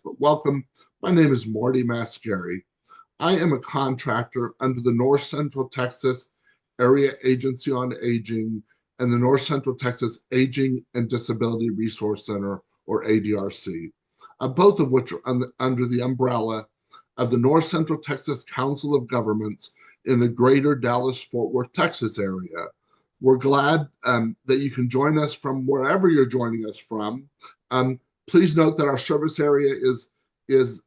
But welcome. My name is Marty Mascari. I am a contractor under the North Central Texas Area Agency on Aging and the North Central Texas Aging and Disability Resource Center, or ADRC, both of which are under the umbrella of the North Central Texas Council of Governments in the greater Dallas-Fort Worth, Texas area. We're glad that you can join us from wherever you're joining us from. Um, Please note that our service area is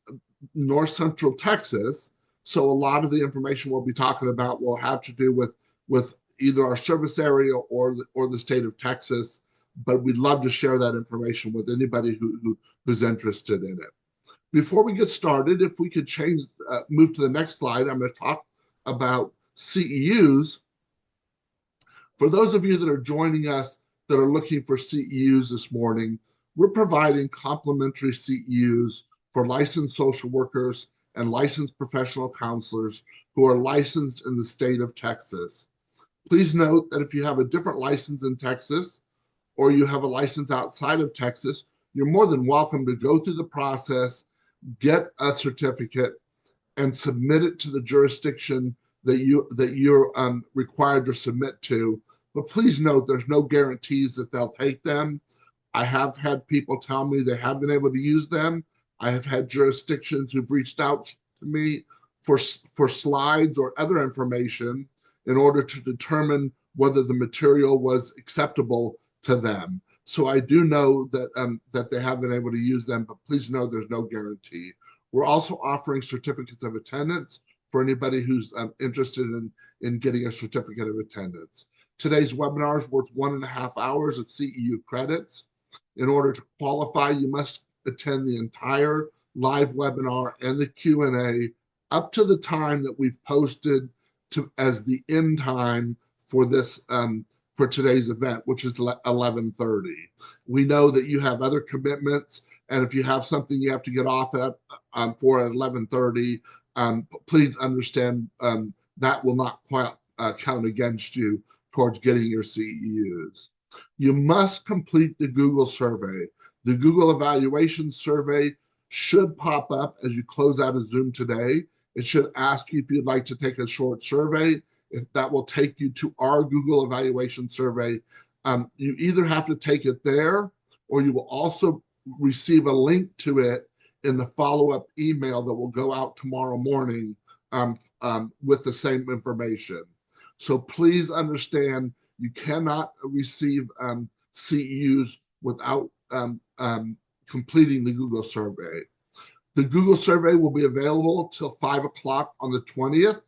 North Central Texas, so a lot of the information we'll be talking about will have to do with either our service area or the state of Texas. But we'd love to share that information with anybody who's interested in it. Before we get started, if we could move to the next slide, I'm going to talk about CEUs. For those of you that are joining us that are looking for CEUs this morning, we're providing complimentary CEUs for licensed social workers and licensed professional counselors who are licensed in the state of Texas. Please note that if you have a different license in Texas or you have a license outside of Texas, you're more than welcome to go through the process, get a certificate, and submit it to the jurisdiction that you're required to submit to. But please note, there's no guarantees that they'll take them. I have had people tell me they have been able to use them. I have had jurisdictions who've reached out to me for slides or other information in order to determine whether the material was acceptable to them. So I do know that they have been able to use them, but please know there's no guarantee. We're also offering certificates of attendance for anybody who's interested in getting a certificate of attendance. Today's webinar is worth 1.5 hours of CEU credits. In order to qualify, you must attend the entire live webinar and the Q&A up to the time that we've posted as the end time for this for today's event, which is 11:30. We know that you have other commitments, and if you have something you have to get off at for at 11:30, please understand that will not quite count against you towards getting your CEUs. You must complete the Google survey. The Google evaluation survey should pop up as you close out of Zoom today. It should ask you if you'd like to take a short survey. If that will take you to our Google evaluation survey, you either have to take it there, or you will also receive a link to it in the follow-up email that will go out tomorrow morning with the same information. So please understand, you cannot receive CEUs without completing the Google survey. The Google survey will be available till 5 o'clock on the 20th.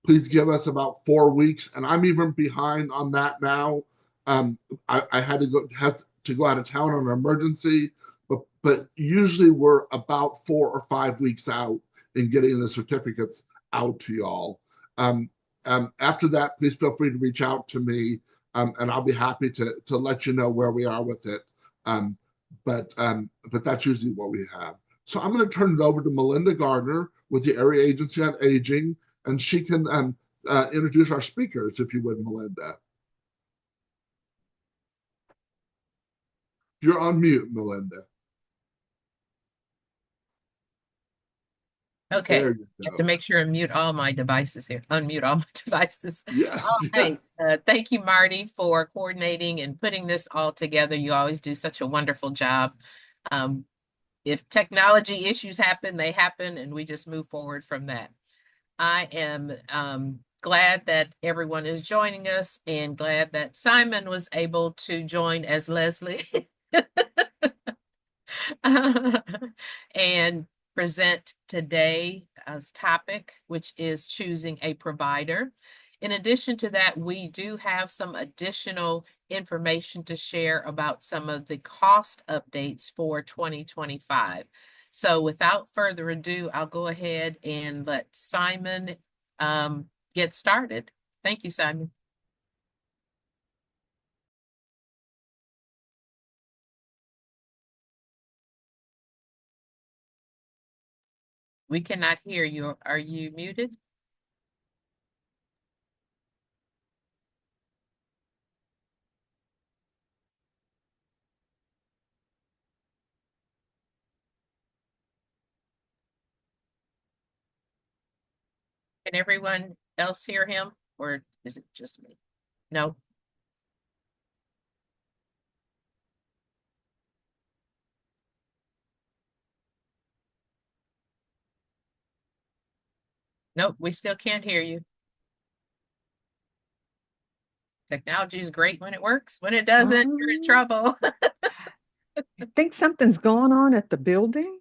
Please give us about 4 weeks, and I'm even behind on that now. I had to go out of town on an emergency, but usually we're about 4 or 5 weeks out in getting the certificates out to y'all. After that, please feel free to reach out to me, and I'll be happy to let you know where we are with it. But that's usually what we have. So I'm going to turn it over to Melinda Gardner with the Area Agency on Aging, and she can introduce our speakers, if you would, Melinda. You're on mute, Melinda. Okay. There You you have to go. make sure and mute all my devices here. Unmute all my devices. All Yes, right. yes. Thank you, Marty, for coordinating and putting this all together. You always do such a wonderful job. Um, if technology issues happen, they happen, and we just move forward from that. I am glad that everyone is joining us and glad that Simon was able to join as Leslie. And present today's topic, which is choosing a provider. In addition to that, we do have some additional information to share about some of the cost updates for 2025. So without further ado, I'll go ahead and let Simon get started. Thank you, Simon. We cannot hear you. Are you muted? Can everyone else hear him, or is it just me? No? Nope, we still can't hear you. Technology is great when it works. When it doesn't, you're in Um, trouble. I think something's going on at the building.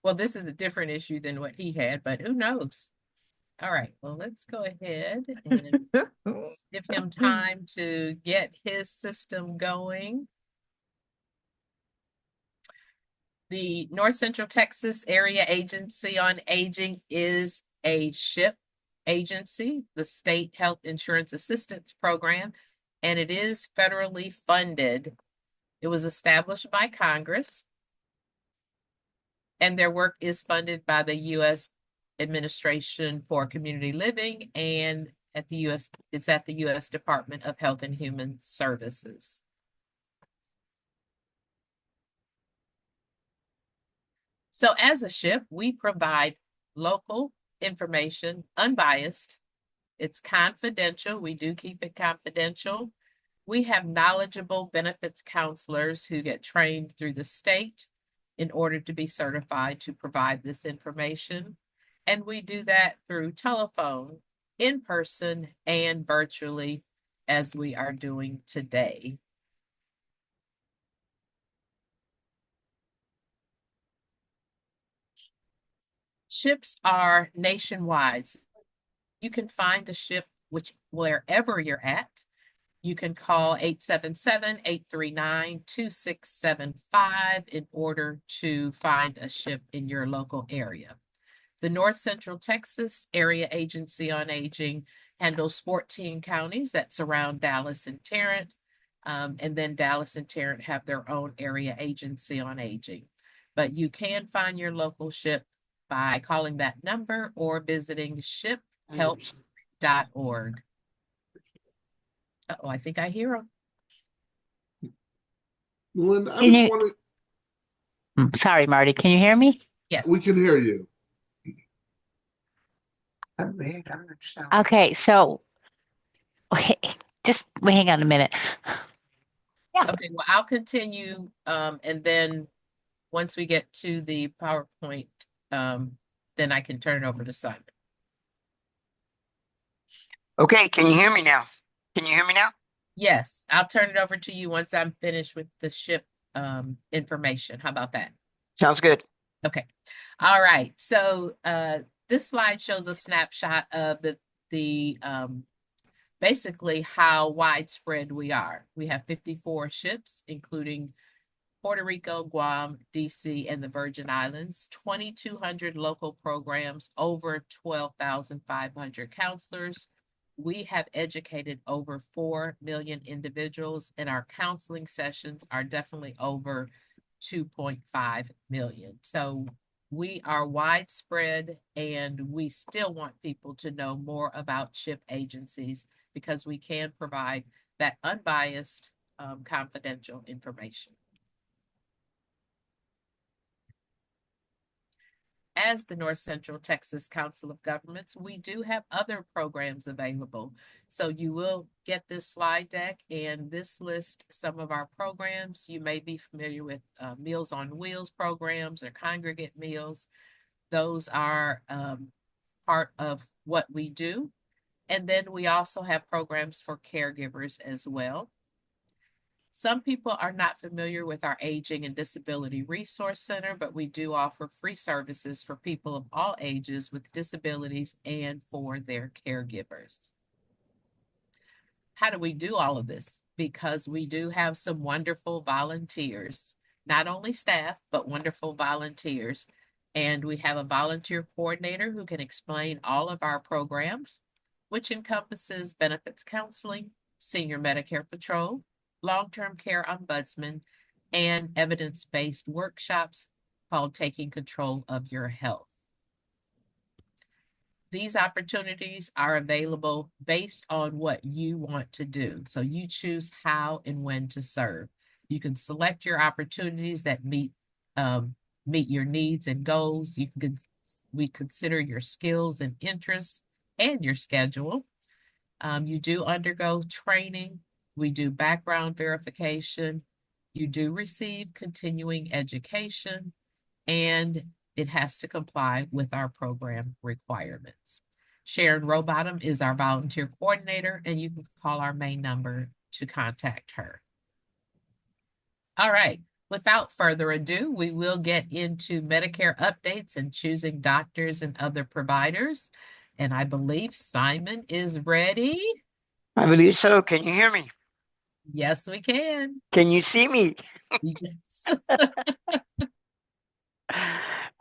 Well, this is a different issue than what he had, but who knows? All right, well, let's go ahead and give him time to get his system going. The North Central Texas Area Agency on Aging is a SHIP agency, the State Health Insurance Assistance Program, and it is federally funded. It was established by Congress, and their work is funded by the U.S. Administration for Community Living and it's at the U.S. Department of Health and Human Services. So as a SHIP, we provide local information, unbiased. It's confidential. We do keep it confidential. We have knowledgeable benefits counselors who get trained through the state in order to be certified to provide this information. And we do that through telephone, in person, and virtually, as we are doing today. SHIPs are nationwide. You can find a SHIP wherever you're at. You can call 877-839-2675 in order to find a SHIP in your local area. The North Central Texas Area Agency on Aging handles 14 counties that surround Dallas and Tarrant. And then Dallas and Tarrant have their own area agency on aging. But you can find your local SHIP by calling that number or visiting shiphelp.org. Uh-oh, I think I hear him. Melinda, I Can was you, wondering, sorry, Marty, can you hear me? Yes. we can hear you. Okay, so, okay, just hang on a minute. Okay, well, I'll continue, and then once we get to the PowerPoint, then I can turn it over to Simon. Okay, can you hear me now? Can you hear me now? Yes, I'll turn it over to you once I'm finished with the SHIP information. How about that? Sounds good. Okay. All right. So this slide shows a snapshot of the basically how widespread we are. We have 54 SHIPs, including Puerto Rico, Guam, DC, and the Virgin Islands, 2,200 local programs, over 12,500 counselors. We have educated over 4 million individuals, and our counseling sessions are definitely over 2.5 million. So we are widespread, and we still want people to know more about SHIP agencies because we can provide that unbiased, confidential information. As the North Central Texas Council of Governments, we do have other programs available. So you will get this slide deck, and this lists some of our programs. You may be familiar with Meals on Wheels programs or congregate meals. Those are part of what we do. And then we also have programs for caregivers as well. Some people are not familiar with our Aging and Disability Resource Center, but we do offer free services for people of all ages with disabilities and for their caregivers. How do we do all of this? Because we do have some wonderful volunteers, not only staff, but wonderful volunteers. And we have a volunteer coordinator who can explain all of our programs, which encompasses benefits counseling, senior Medicare patrol, long-term care ombudsman, and evidence-based workshops called Taking Control of Your Health. These opportunities are available based on what you want to do. So you choose how and when to serve. You can select your opportunities that meet meet your needs and goals. We consider your skills and interests and your schedule. You do undergo training. We do background verification. You do receive continuing education, and it has to comply with our program requirements. Sharon Rowbottom is our volunteer coordinator, and you can call our main number to contact her. All right. Without further ado, we will get into Medicare updates and choosing doctors and other providers. And I believe Simon is ready. I believe so. Can you hear me? Yes, we can. Can you see me? Yes.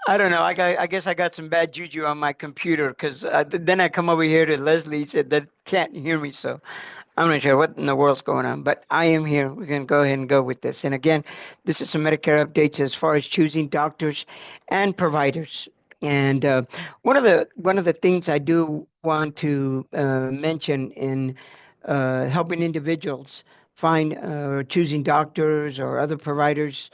I don't know. I guess I got some bad juju on my computer because then I come over here to Leslie said that can't hear me. So I'm not sure what in the world's going on, but I am here. We're going to go ahead and go with this. And again, this is some Medicare updates as far as choosing doctors and providers. And one of the things I do want to mention in helping individuals find choosing doctors or other providers.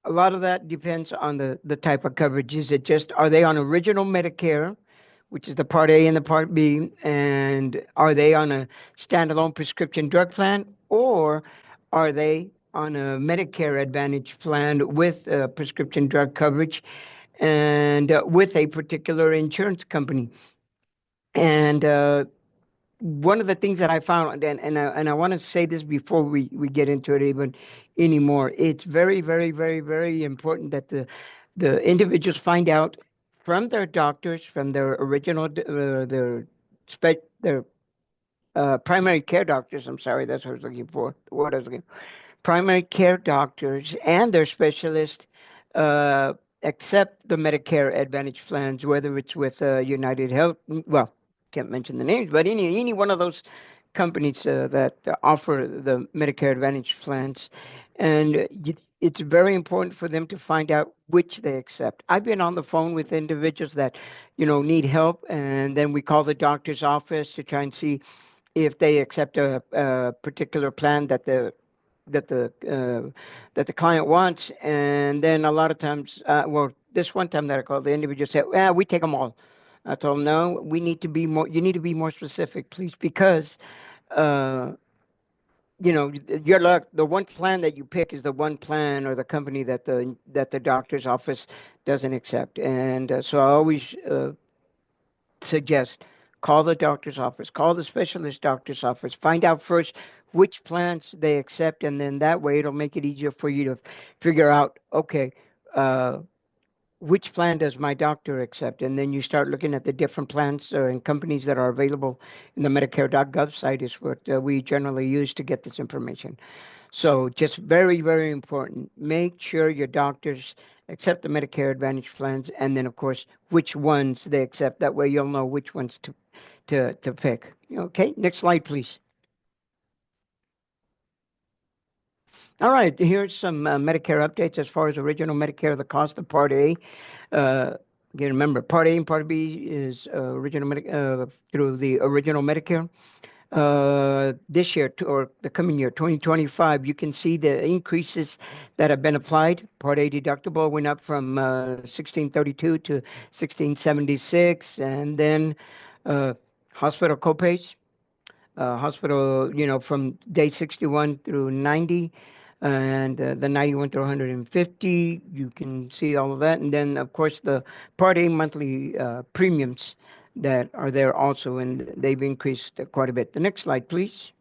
A lot of that depends on the type of coverage. Is it just, are they on original Medicare, which is the Part A and the Part B, and are they on a standalone prescription drug plan, or are they on a Medicare Advantage plan with prescription drug coverage and with a particular insurance company? And one of the things that I found, and I want to say this before we get into it even anymore, it's very, very, very, very important that the individuals find out from their doctors, from their original, their primary care doctors. I'm sorry, that's what I was looking for. The word I was looking for. Primary care doctors and their specialists uh, accept the Medicare Advantage plans, whether it's with United Health. Well, can't mention the names, but any one of those companies that offer the Medicare Advantage plans, and it's very important for them to find out which they accept. I've been on the phone with individuals that, need help, and then we call the doctor's office to try and see if they accept a particular plan that the that the that the client wants, and then a lot of times, well, this one time that I called, the individual said, "Well, we take them all." I told him, "No, we need to be more. You need to be more specific, please, because uh, your luck. The one plan that you pick is the one plan or the company that the doctor's office doesn't accept." And so I always suggest call the doctor's office, call the specialist doctor's office, find out first which plans they accept, and then that way it'll make it easier for you to figure out, okay, which plan does my doctor accept? And then you start looking at the different plans and companies that are available in the Medicare.gov site is what we generally use to get this information. So just very, very important. Make sure your doctors accept the Medicare Advantage plans, and then of course which ones they accept. That way you'll know which ones to pick. Okay, next slide, please. All right, here's some Medicare updates as far as original Medicare, the cost of Part A. Again, remember, Part A and Part B is through the original Medicare. This year or the coming year, 2025, you can see the increases that have been applied. Part A deductible went up from 1632 to 1676, and then hospital copays, hospital, from day 61 through 90, and the 91 through 150. You can see all of that, and then of course the Part A monthly premiums that are there also, and they've increased quite a bit. The next slide, please.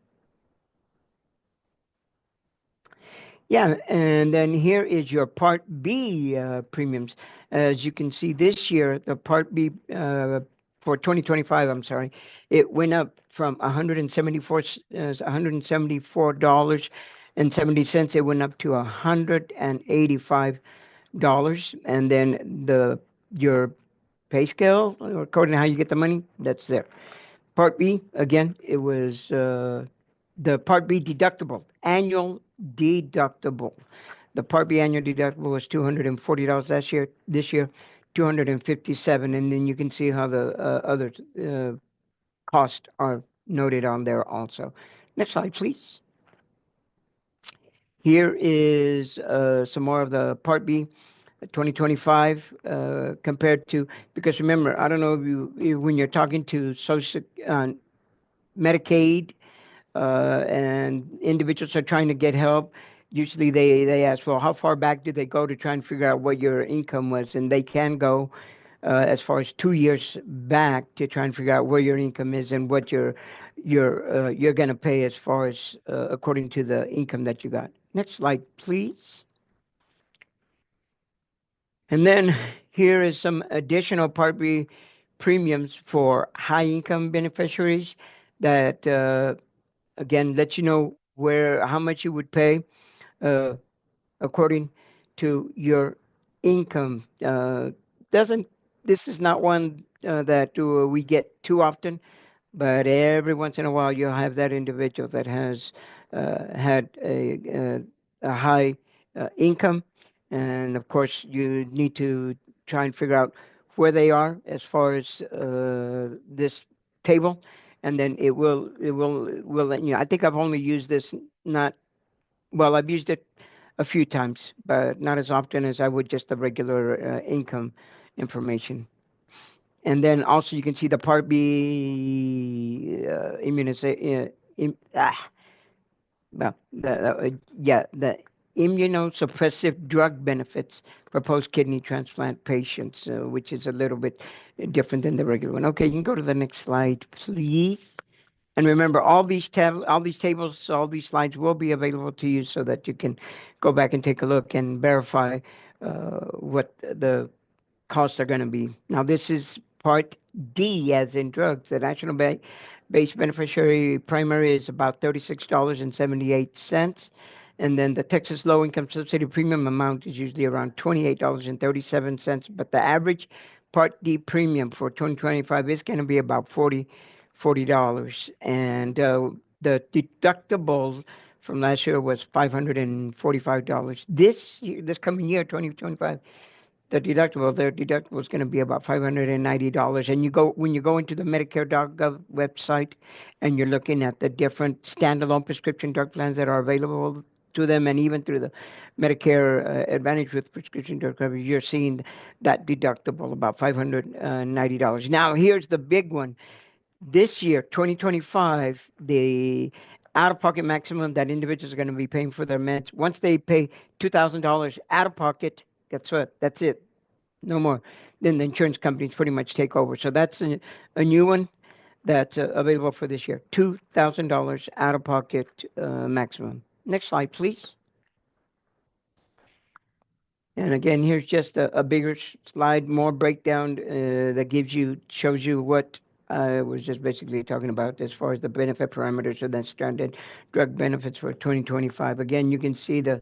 Yeah, and then here is your Part B premiums. As you can see this year, the Part B for 2025, I'm sorry, it went up from $174.70. It went up to $185, and then your pay scale, according to how you get the money, that's there. Part B, again, it was the Part B deductible, annual deductible. The Part B annual deductible was $240 last year. This year, $257, and then you can see how the other costs are noted on there also. Next slide, please. Here is some more of the Part B. 2025 compared to, because remember, I don't know if when you're talking to social Medicaid and individuals are trying to get help, usually they ask, well, how far back did they go to try and figure out what your income was? And they can go as far as 2 years back to try and figure out where your income is and what you're going to pay as far as according to the income that you got. Next slide, please. And then here is some additional Part B premiums for high income beneficiaries that again let you know how much you would pay uh, according to your income. Doesn't This is not one that we get too often, but every once in a while you'll have that individual that has had a high income, and of course you need to try and figure out where they are as far as this table, and then it will let you know. I think I've only used this not well, I've used it a few times, but not as often as I would just the regular income information. And then also you can see the Part B immunization. Well, the immunosuppressive drug benefits for post-kidney transplant patients, which is a little bit different than the regular one. Okay, you can go to the next slide, please. And remember, all these tables, all these slides will be available to you so that you can go back and take a look and verify what the costs are going to be. Now, this is Part D, as in drugs. The national base beneficiary primary is about $36.78. And then the Texas low income subsidy premium amount is usually around $28.37. But the average Part D premium for 2025 is going to be about $40. And the deductible from last year was $545. This coming year, 2025, their deductible is going to be about $590. And when you go into the Medicare.gov website and you're looking at the different standalone prescription drug plans that are available to them, and even through the Medicare Advantage with prescription drug coverage, you're seeing that deductible about $590. Now, here's the big one. This year, 2025, the out-of-pocket maximum that individuals are going to be paying for their meds, once they pay $2,000 out of pocket, guess what? That's it. No more. Then the insurance companies pretty much take over. So that's a new one that's available for this year. $2,000 out-of-pocket maximum. Next slide, please. And again, here's just a bigger slide, more breakdown that shows you what I was just basically talking about as far as the benefit parameters of that stranded drug benefits for 2025. Again, you can see the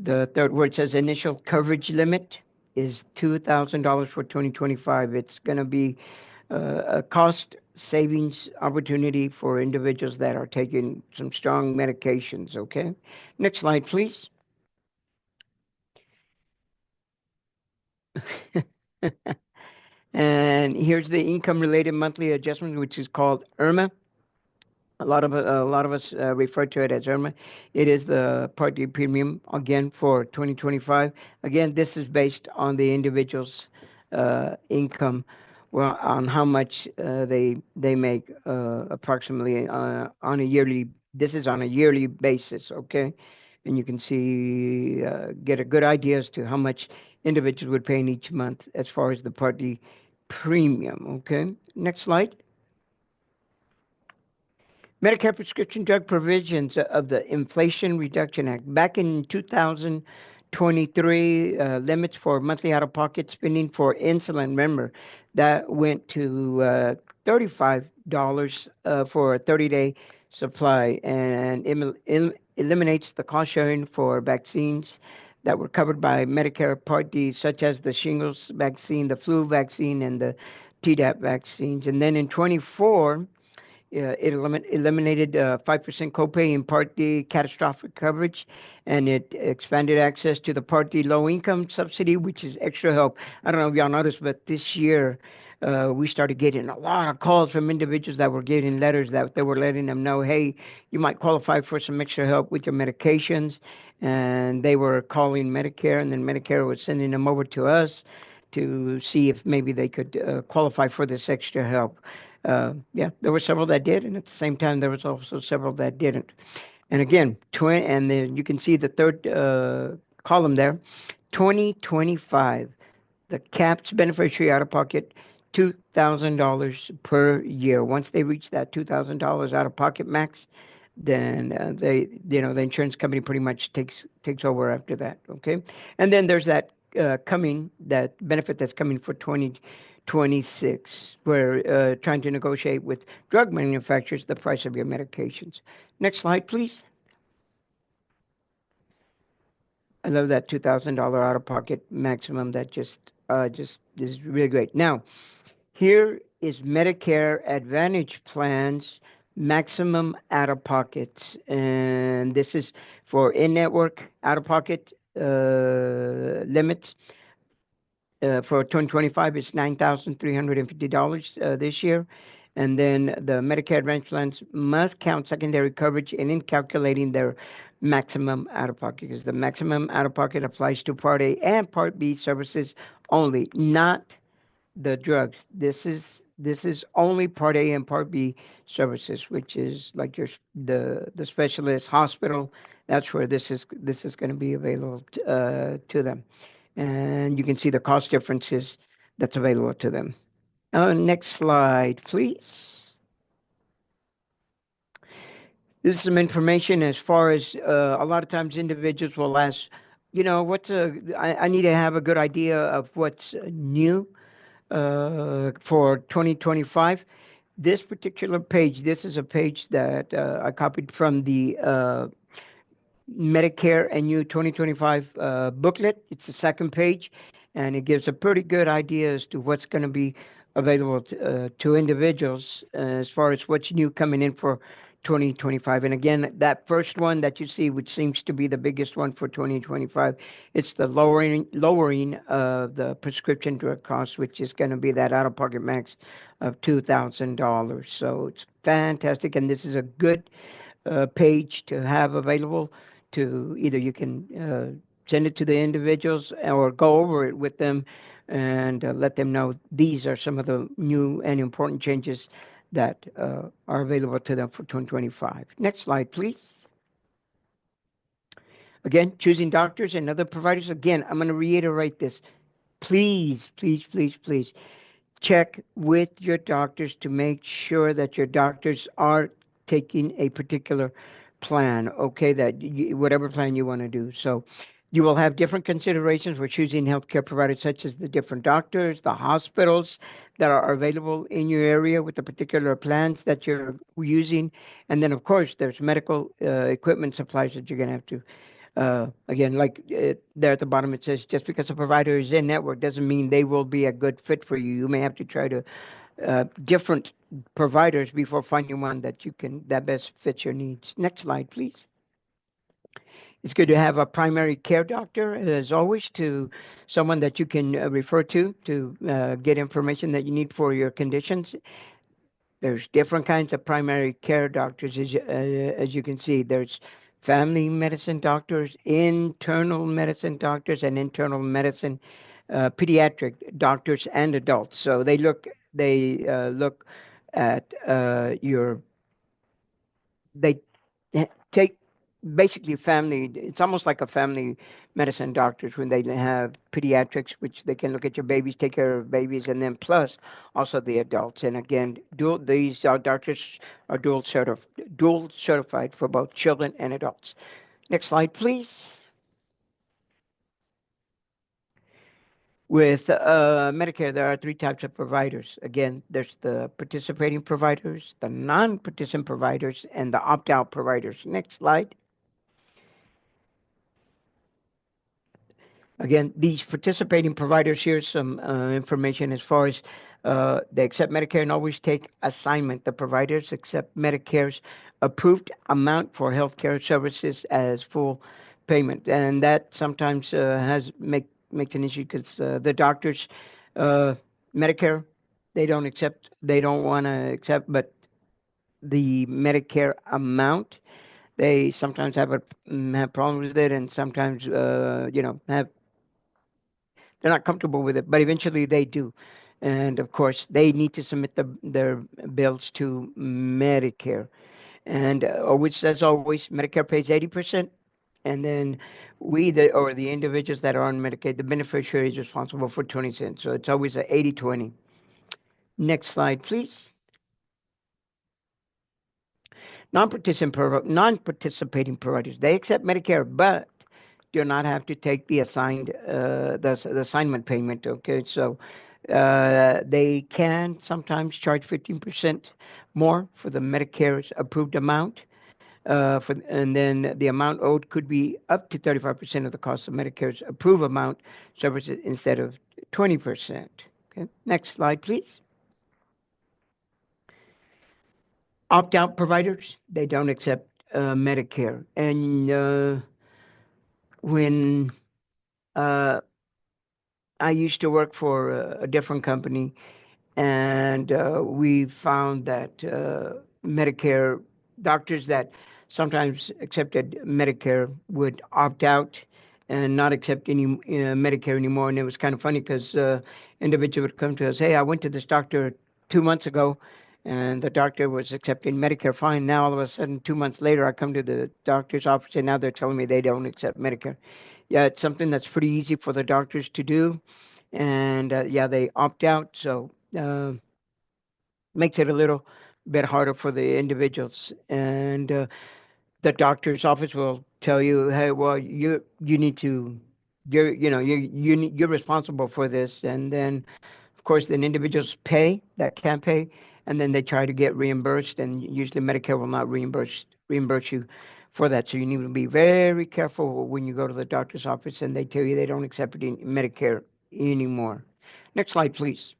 third where it says initial coverage limit is $2,000 for 2025. It's going to be a cost savings opportunity for individuals that are taking some strong medications. Okay, next slide, please. And here's the income-related monthly adjustment, which is called IRMA. A lot of us refer to it as IRMA. It is the Part D premium again for 2025. Again, this is based on the individual's income, well, on how much they make approximately on a yearly. This is on a yearly basis, okay? And you can see get a good idea as to how much individuals would pay in each month as far as the Part D premium. Okay, next slide. Medicare prescription drug provisions of the Inflation Reduction Act. Back in 2023, limits for monthly out-of-pocket spending for insulin, remember, that went to $35 for a 30-day supply, and eliminates the cost sharing for vaccines that were covered by Medicare Part D, such as the shingles vaccine, the flu vaccine, and the Tdap vaccines. And then in 24, it eliminated 5% copay in Part D catastrophic coverage, and it expanded access to the Part D low income subsidy, which is extra help. I don't know if y'all noticed, but this year we started getting a lot of calls from individuals that were getting letters that they were letting them know, hey, you might qualify for some extra help with your medications. and they were calling Medicare, and then Medicare was sending them over to us to see if maybe they could qualify for this extra help. Yeah, there were several that did, and at the same time, there was also several that didn't. And again, and then you can see the third column there, 2025. The capped beneficiary out of pocket $2,000 per year. Once they reach that $2,000 out of pocket max, then the insurance company pretty much takes over after that. Okay, and then there's that that benefit that's coming for 2026. We're trying to negotiate with drug manufacturers the price of your medications. Next slide, please. I love that $2,000 out of pocket maximum. That just is really great. Now, here is Medicare Advantage plans maximum out of pockets, and this is for in-network out of pocket limits. For 2025, it's $9,350 this year. And then the Medicare Advantage plans must count secondary coverage in calculating their maximum out-of-pocket, because the maximum out-of-pocket applies to Part A and Part B services only, not the drugs. This is only Part A and Part B services, which is like the specialist hospital. That's where this is going to be available to them, and you can see the cost differences that's available to them. Next slide, please. This is some information as far as a lot of times individuals will ask, I need to have a good idea of what's new for 2025. This particular page, this is a page that I copied from the Medicare and You 2025 booklet. It's the second page, and it gives a pretty good idea as to what's going to be available to individuals as far as what's new coming in for 2025. And again, that first one that you see, which seems to be the biggest one for 2025, it's the lowering of the prescription drug cost, which is going to be that out-of-pocket max of $2,000. So it's fantastic, and this is a good page to have available. To either you can send it to the individuals or go over it with them and let them know these are some of the new and important changes that are available to them for 2025. Next slide, please. Again, choosing doctors and other providers. Again, I'm going to reiterate this. Please, please, please, please check with your doctors to make sure that your doctors are taking a particular plan, okay, whatever plan you want to do. So you will have different considerations for choosing healthcare providers, such as the different doctors, the hospitals that are available in your area with the particular plans that you're using. And then, of course, there's medical equipment supplies that you're going to have to, again, like there at the bottom, it says, just because a provider is in network doesn't mean they will be a good fit for you. You may have to try to different providers before finding one that best fits your needs. Next slide, please. It's good to have a primary care doctor, as always, to someone that you can refer to get information that you need for your conditions. There's different kinds of primary care doctors, as you can see. There's family medicine doctors, internal medicine doctors, and internal medicine pediatric doctors and adults. So they look at they take basically family. It's almost like a family medicine doctors when they have pediatrics, which they can look at your babies, take care of babies, and then plus also the adults. And again, these doctors are dual certified for both children and adults. Next slide, please. With Medicare, there are three types of providers. Again, there's the participating providers, the non-participant providers, and the opt-out providers. Next slide. Again, these participating providers, here's some information as far as they accept Medicare and always take assignment. The providers accept Medicare's approved amount for healthcare services as full payment, and that sometimes makes an issue because the doctors, Medicare, they don't want to accept, but the Medicare amount They sometimes have have problems with it, and sometimes have they're not comfortable with it. But eventually they do, and of course they need to submit their bills to Medicare, and which, as always, Medicare pays 80%, and then the individuals that are on Medicaid, the beneficiary is responsible for 20 cents. So it's always a 80-20. Next slide, please. Non-participating providers, they accept Medicare, but do not have to take the assignment payment. Okay, so they can sometimes charge 15% more for the Medicare's approved amount. And then the amount owed could be up to 35% of the cost of Medicare's approved amount services instead of 20%. Okay, next slide, please. Opt-out providers, they don't accept Medicare. And when I used to work for a different company, and we found that Medicare doctors that sometimes accepted Medicare would opt out and not accept any Medicare anymore. And it was kind of funny because individual would come to us, "Hey, I went to this doctor 2 months ago, and the doctor was accepting Medicare fine. Now all of a sudden, 2 months later, I come to the doctor's office, and now they're telling me they don't accept Medicare." Yeah, it's something that's pretty easy for the doctors to do, and yeah, they opt out. So makes it a little bit harder for the individuals. And the doctor's office will tell you, "Hey, well, you need to, you're responsible for this." And then, of course, then individuals pay that can't pay, and then they try to get reimbursed, and usually Medicare will not reimburse you for that. So you need to be very careful when you go to the doctor's office and they tell you they don't accept Medicare anymore. Next slide, please.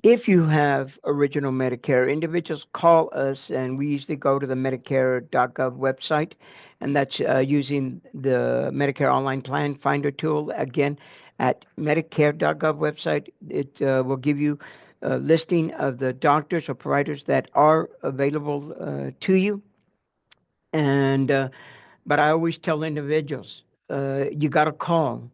If you have original Medicare, individuals call us, and we usually go to the Medicare.gov website, and that's using the Medicare Online Plan Finder tool. Again, at Medicare.gov website, it will give you a listing of the doctors or providers that are available to you. And but I always tell individuals, you got to call.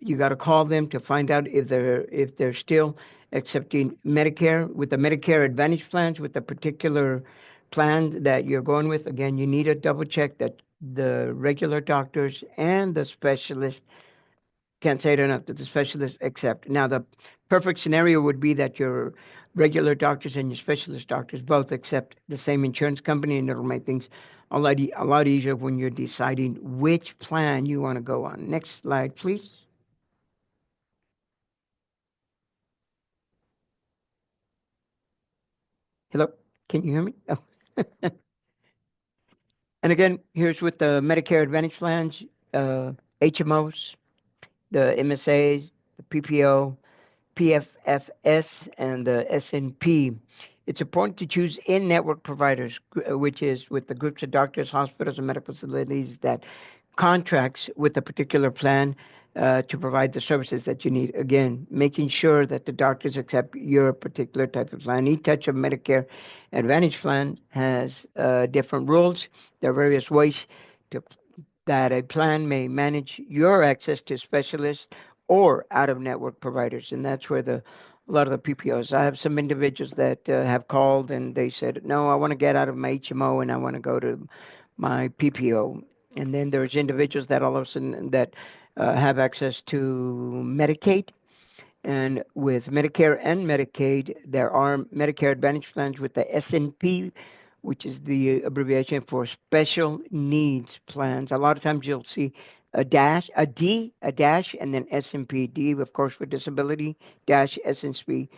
You got to call them to find out if they're still accepting Medicare with the Medicare Advantage plans with the particular plan that you're going with. Again, you need to double check that the regular doctors and the specialist, can't say it enough, that the specialists accept. Now, the perfect scenario would be that your regular doctors and your specialist doctors both accept the same insurance company, and it'll make things a lot easier when you're deciding which plan you want to go on. Next slide, please. Hello, can you hear me? Oh. And again, here's with the Medicare Advantage plans, HMOs, the MSAs, the PPO, PFFS, and the SNP. It's important to choose in-network providers, which is with the groups of doctors, hospitals, and medical facilities that contracts with a particular plan to provide the services that you need. Again, making sure that the doctors accept your particular type of plan. Each type of Medicare Advantage plan has different rules. There are various ways that a plan may manage your access to specialists or out-of-network providers, and that's where a lot of the PPOs. I have some individuals that have called and they said, "No, I want to get out of my HMO and I want to go to my PPO." And then there's individuals that all of a sudden that have access to Medicaid. And with Medicare and Medicaid, there are Medicare Advantage plans with the SNP, which is the abbreviation for Special Needs Plans. A lot of times you'll see a dash, a D, a dash, and then SNP. D, of course, for disability, dash, SNP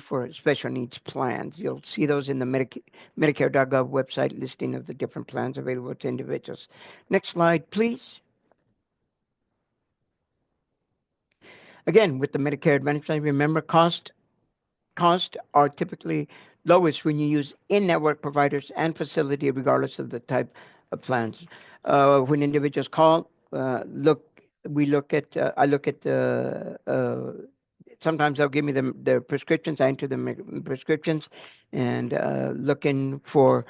for Special Needs Plans. You'll see those in the Medicare.gov website listing of the different plans available to individuals. Next slide, please. Again, with the Medicare Advantage plan, remember costs are typically lowest when you use in-network providers and facility, regardless of the type of plans. When individuals call, I look at the sometimes they'll give me their prescriptions. I enter the prescriptions and looking for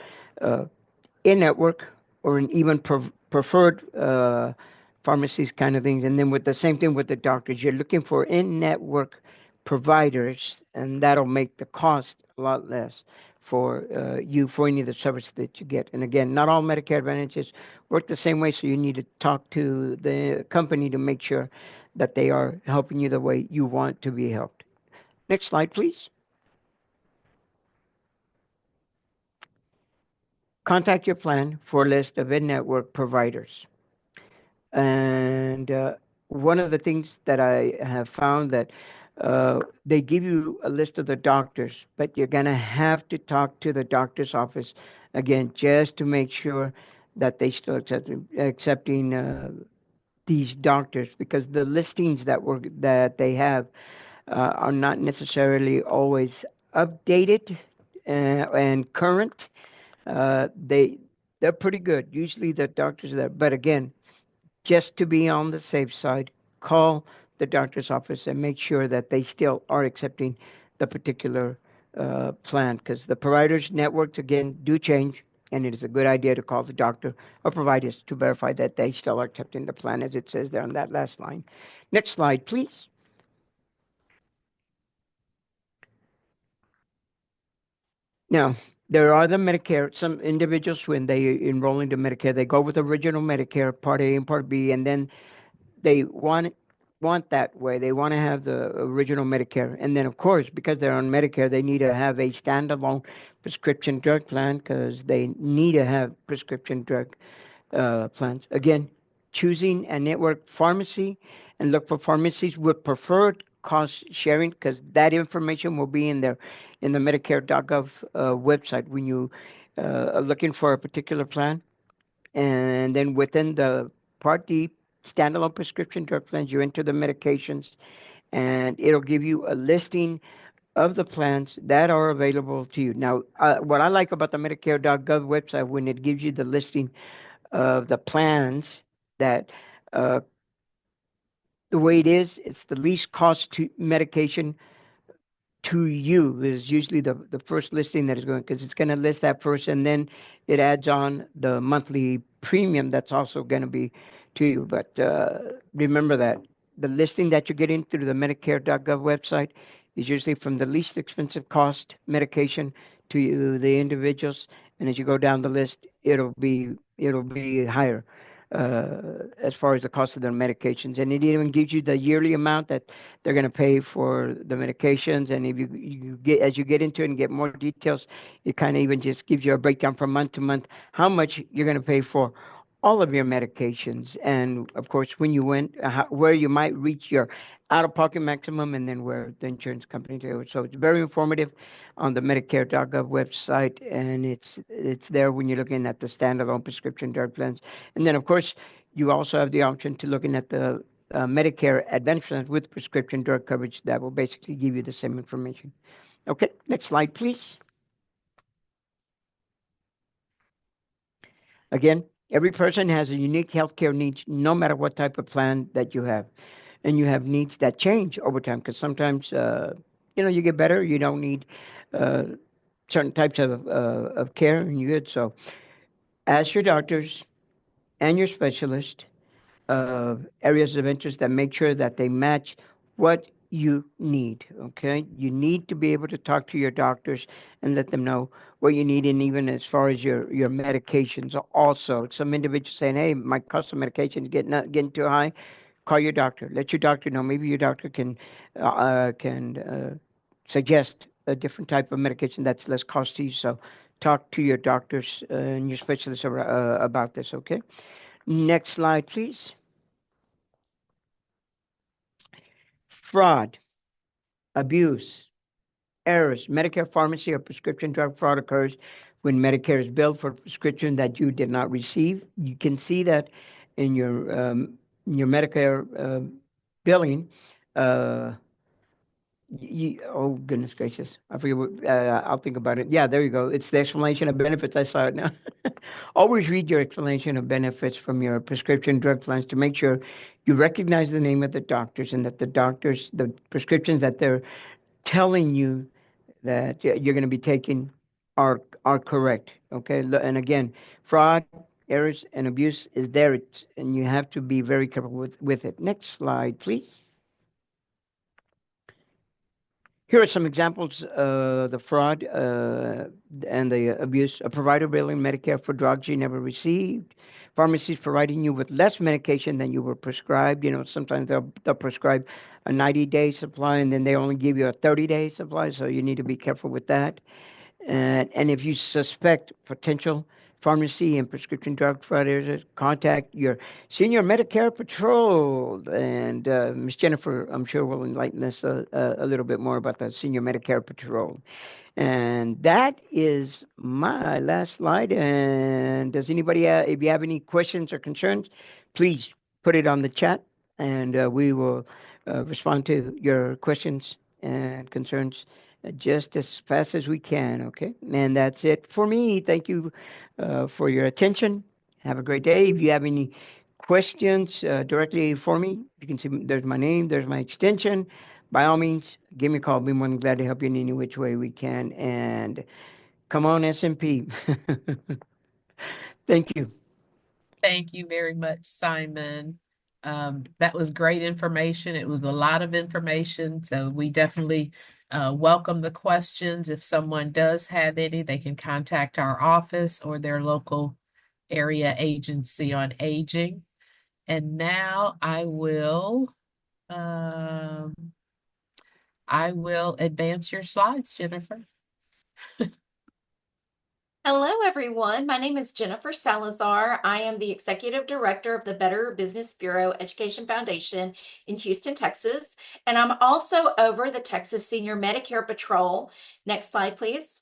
in-network or an even preferred pharmacies kind of things. And then with the same thing with the doctors, you're looking for in-network providers, and that'll make the cost a lot less for you for any of the service that you get. And again, not all Medicare Advantages work the same way, so you need to talk to the company to make sure that they are helping you the way you want to be helped. Next slide, please. Contact your plan for a list of in-network providers. And one of the things that I have found that they give you a list of the doctors, but you're going to have to talk to the doctor's office again, just to make sure that they still accepting these doctors, because the listings that they have are not necessarily always updated and current. They're pretty good. Usually the doctors are there, but again, just to be on the safe side, call the doctor's office and make sure that they still are accepting the particular plan, because the providers networks again do change, and it is a good idea to call the doctor or providers to verify that they still are accepting the plan as it says there on that last line. Next slide, please. Now, there are the Medicare, some individuals when they enroll into Medicare, they go with original Medicare, Part A and Part B, and then they want that way. They want to have the original Medicare. And then, of course, because they're on Medicare, they need to have a standalone prescription drug plan, because they need to have prescription drug plans. Again, choosing a network pharmacy, and look for pharmacies with preferred cost sharing, because that information will be in there in the Medicare.gov website when you are looking for a particular plan. And then within the Part D standalone prescription drug plans, you enter the medications, and it'll give you a listing of the plans that are available to you. Now, what I like about the Medicare.gov website, when it gives you the listing of the plans that the way it is, it's the least cost to medication to you is usually the first listing that is going, because it's going to list that first, and then it adds on the monthly premium that's also going to be to you. But remember that the listing that you're getting through the Medicare.gov website is usually from the least expensive cost medication to the individuals, and as you go down the list, it'll be higher as far as the cost of their medications. And it even gives you the yearly amount that they're going to pay for the medications. And if you get, as you get into it and get more details, it kind of even just gives you a breakdown from month to month how much you're going to pay for all of your medications. And of course, when you went, where you might reach your out-of-pocket maximum, and then where the insurance company do it. So it's very informative on the Medicare.gov website, and it's there when you're looking at the standalone prescription drug plans. And then, of course, you also have the option to looking at the Medicare Advantage plans with prescription drug coverage that will basically give you the same information. Okay, next slide, please. Again, every person has a unique healthcare needs, no matter what type of plan that you have. And you have needs that change over time, because sometimes, you get better, you don't need certain types of care, and you're good. So ask your doctors and your specialist areas of interest that make sure that they match what you need. Okay, you need to be able to talk to your doctors and let them know what you need, and even as far as your medications. Also, some individuals saying, "Hey, my cost of medication is getting too high." Call your doctor. Let your doctor know. Maybe your doctor can suggest a different type of medication that's less costly. So talk to your doctors and your specialists about this. Okay. Next slide, please. Fraud, abuse, errors. Medicare pharmacy or prescription drug fraud occurs when Medicare is billed for a prescription that you did not receive. You can see that in your Medicare billing. Oh goodness gracious, I forget what. I'll think about it. Yeah, there you go. It's the explanation of benefits. I saw it now. Always read your explanation of benefits from your prescription drug plans to make sure You recognize the name of the doctors and that the prescriptions that they're telling you that you're going to be taking are correct. Okay, and again, fraud, errors, and abuse is there, and you have to be very careful with it. Next slide, please. Here are some examples of the fraud and the abuse. A provider billing Medicare for drugs you never received. Pharmacies providing you with less medication than you were prescribed. Sometimes they'll prescribe a 90-day supply and then they only give you a 30-day supply, so you need to be careful with that. And if you suspect potential pharmacy and prescription drug fraud, contact your senior Medicare patrol. And Ms. Jennifer, I'm sure, will enlighten us a little bit more about the senior Medicare patrol. And that is my last slide. And does anybody, if you have any questions or concerns, please put it on the chat, and we will respond to your questions and concerns just as fast as we can, okay? And that's it for me. Thank you for your attention. Have a great day. If you have any questions directly for me, you can see there's my name, there's my extension. By all means, give me a call. I'll be more than glad to help you in any which way we can. And come on, SMP. Thank you. Thank you very much, Simon. That was great information. It was a lot of information, so we definitely welcome the questions. If someone does have any, they can contact our office or their local area agency on aging. And now I will advance your slides, Jennifer. Hello, everyone. My name is Jennifer Salazar. I am the Executive Director of the Better Business Bureau Education Foundation in Houston, Texas. And I'm also over the Texas Senior Medicare Patrol. Next slide, please.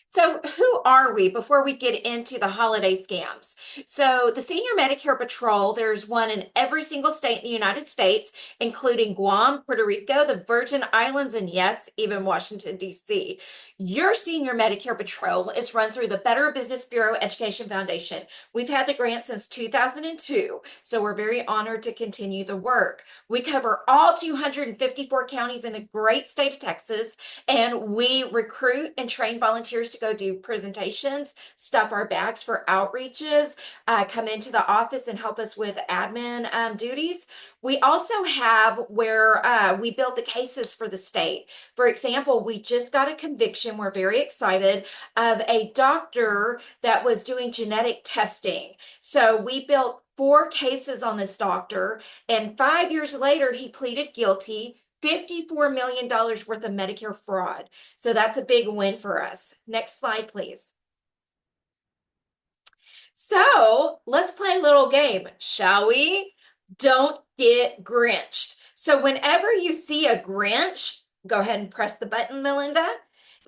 So who are we before we get into the holiday scams? So the Senior Medicare Patrol, there's one in every single state in the United States, including Guam, Puerto Rico, the Virgin Islands, and yes, even Washington, D.C. Your Senior Medicare Patrol is run through the Better Business Bureau Education Foundation. We've had the grant since 2002, so we're very honored to continue the work. We cover all 254 counties in the great state of Texas, and we recruit and train volunteers to go do presentations, stuff our bags for outreaches, come into the office and help us with admin duties. We also have where we build the cases for the state. For example, we just got a conviction, we're very excited, of a doctor that was doing genetic testing. So we built 4 cases on this doctor, and 5 years later, he pleaded guilty. $54 million worth of Medicare fraud. So that's a big win for us. Next slide, please. So let's play a little game, shall we? Don't get Grinched. So whenever you see a Grinch, go ahead and press the button, Melinda.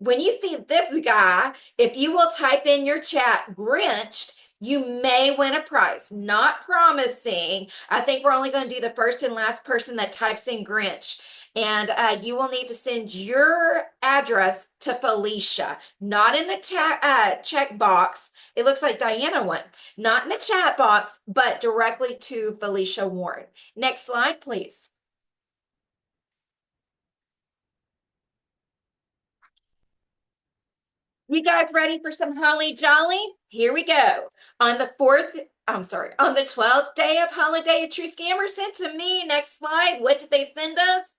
When you see this guy, if you will type in your chat Grinched, you may win a prize. Not promising. I think we're only going to do the first and last person that types in Grinch. And you will need to send your address to Felicia, not in the check box. It looks like Diana won. Not in the chat box, but directly to Felicia Warren. Next slide, please. You guys ready for some holly jolly? Here we go. On the 12th day of holiday, a true scammer sent to me. Next slide. What did they send us?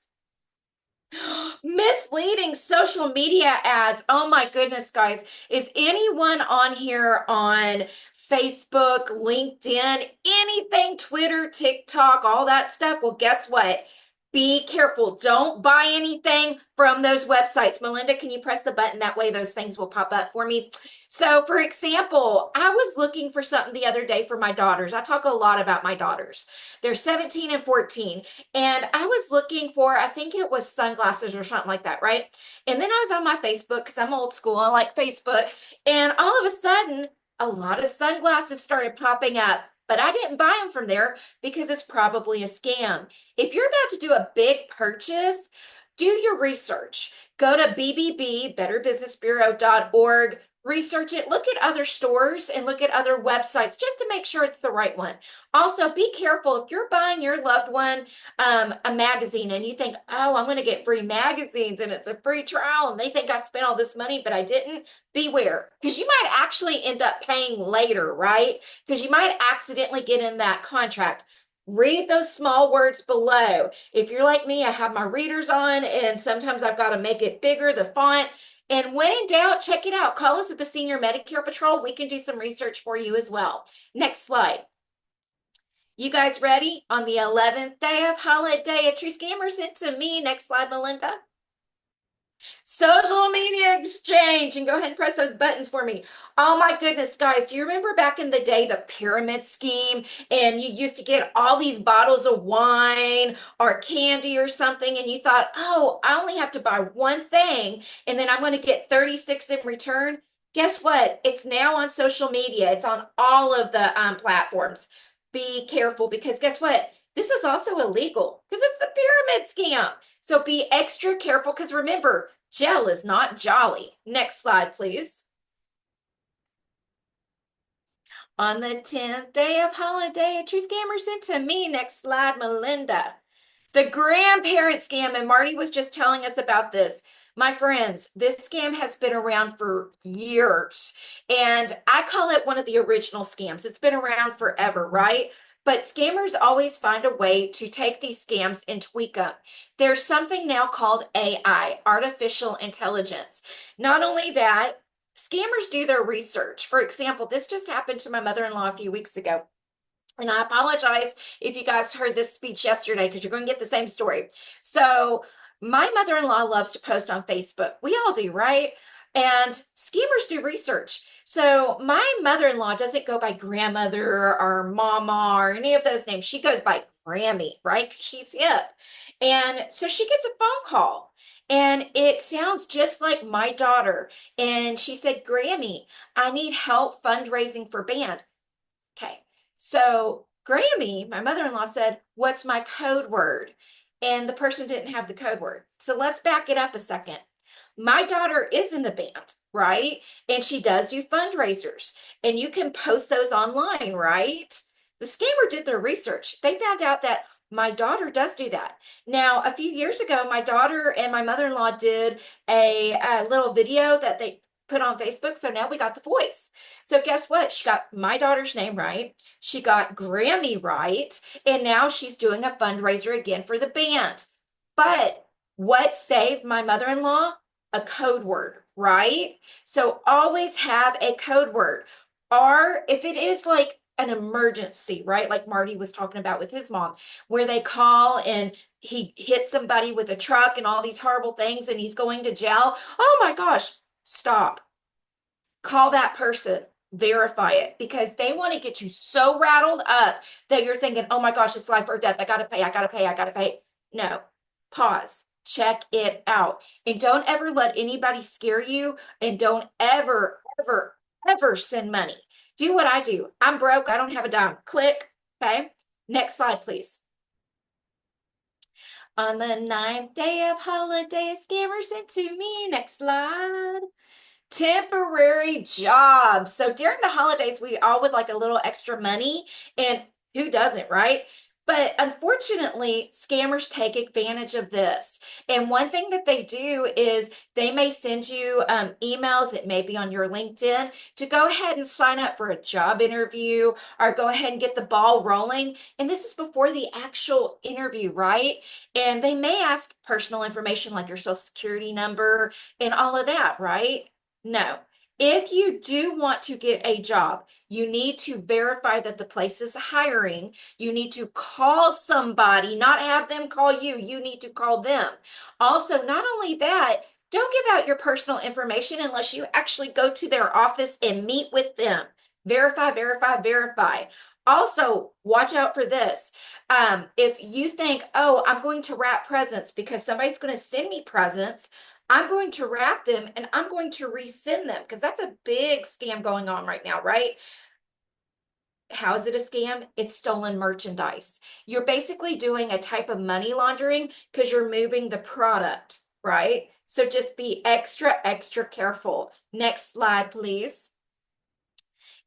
Misleading social media ads. Oh my goodness, guys. Is anyone on here on Facebook, LinkedIn, anything, Twitter, TikTok, all that stuff? Well, guess what? Be careful. Don't buy anything from those websites. Melinda, can you press the button? That way those things will pop up for me. So for example, I was looking for something the other day for my daughters. I talk a lot about my daughters. They're 17 and 14. And I was looking for, I think it was sunglasses or something like that, right? And then I was on my Facebook because I'm old school. I like Facebook. And all of a sudden, a lot of sunglasses started popping up. But I didn't buy them from there because it's probably a scam. If you're about to do a big purchase, do your research. Go to BBB, betterbusinessbureau.org. research it, look at other stores and look at other websites just to make sure it's the right one. Also, be careful if you're buying your loved one a magazine and you think, oh, I'm going to get free magazines and it's a free trial and they think I spent all this money, but I didn't. Beware, because you might actually end up paying later, right? Because you might accidentally get in that contract. Read those small words below. If you're like me, I have my readers on and sometimes I've got to make it bigger, the font. And when in doubt, check it out. Call us at the Senior Medicare Patrol. We can do some research for you as well. Next slide. You guys ready? On the 11th day of holiday, a true scammer sent to me. Next slide, Melinda. Social media exchange, and go ahead and press those buttons for me. Oh my goodness, guys, do you remember back in the day the pyramid scheme, and you used to get all these bottles of wine or candy or something, and you thought, oh, I only have to buy one thing and then I'm going to get 36 in return? Guess what? It's now on social media. It's on all of the platforms. Be careful, because guess what? This is also illegal because it's the pyramid scam. So be extra careful, because remember, gel is not jolly. Next slide, please. On the 10th day of holiday, a true scammer sent to me. Next slide, Melinda. The grandparent scam, and Marty was just telling us about this. My friends, this scam has been around for years, and I call it one of the original scams. It's been around forever, right? But scammers always find a way to take these scams and tweak them. There's something now called AI, artificial intelligence. Not only that, scammers do their research. For example, this just happened to my mother-in-law a few weeks ago. And I apologize if you guys heard this speech yesterday, because you're going to get the same story. So my mother-in-law loves to post on Facebook. We all do, right? And scammers do research. So my mother-in-law doesn't go by grandmother or mama or any of those names. She goes by Grammy, right? 'Cause she's hip. And so she gets a phone call, and it sounds just like my daughter. And she said, Grammy, I need help fundraising for band. Okay. So Grammy, my mother-in-law, said, what's my code word? And the person didn't have the code word. So let's back it up a second. My daughter is in the band, right? And she does do fundraisers, and you can post those online, right? The scammer did their research. They found out that my daughter does do that. Now, a few years ago, my daughter and my mother-in-law did a little video that they put on Facebook. So now we got the voice. So guess what? She got my daughter's name right. She got Grammy right. And now she's doing a fundraiser again for the band. But what saved my mother-in-law? A code word, right? So always have a code word. Or if it is like an emergency, right? Like Marty was talking about with his mom, where they call and he hits somebody with a truck and all these horrible things and he's going to jail. Oh my gosh, stop. Call that person, verify it, because they want to get you so rattled up that you're thinking, oh my gosh, it's life or death. I got to pay, I got to pay, I got to pay. No, pause, check it out. And don't ever let anybody scare you, and don't ever, ever, ever send money. Do what I do. I'm broke. I don't have a dime. Click. Okay. Next slide, please. On the 9th day of holiday, a scammer sent to me. Next slide. Temporary jobs. So during the holidays, we all would like a little extra money, and who doesn't, right? But unfortunately, scammers take advantage of this. And one thing that they do is they may send you emails, it may be on your LinkedIn, to go ahead and sign up for a job interview or go ahead and get the ball rolling. And this is before the actual interview, right? And they may ask personal information like your social security number and all of that, right? No. If you do want to get a job, you need to verify that the place is hiring. You need to call somebody, not have them call you. You need to call them. Also, not only that, don't give out your personal information unless you actually go to their office and meet with them. Verify, verify, verify. Also, watch out for this. If you think, oh, I'm going to wrap presents because somebody's going to send me presents, I'm going to wrap them and I'm going to resend them, because that's a big scam going on right now, right? How is it a scam? It's stolen merchandise. You're basically doing a type of money laundering because you're moving the product, right? So just be extra, extra careful. Next slide, please.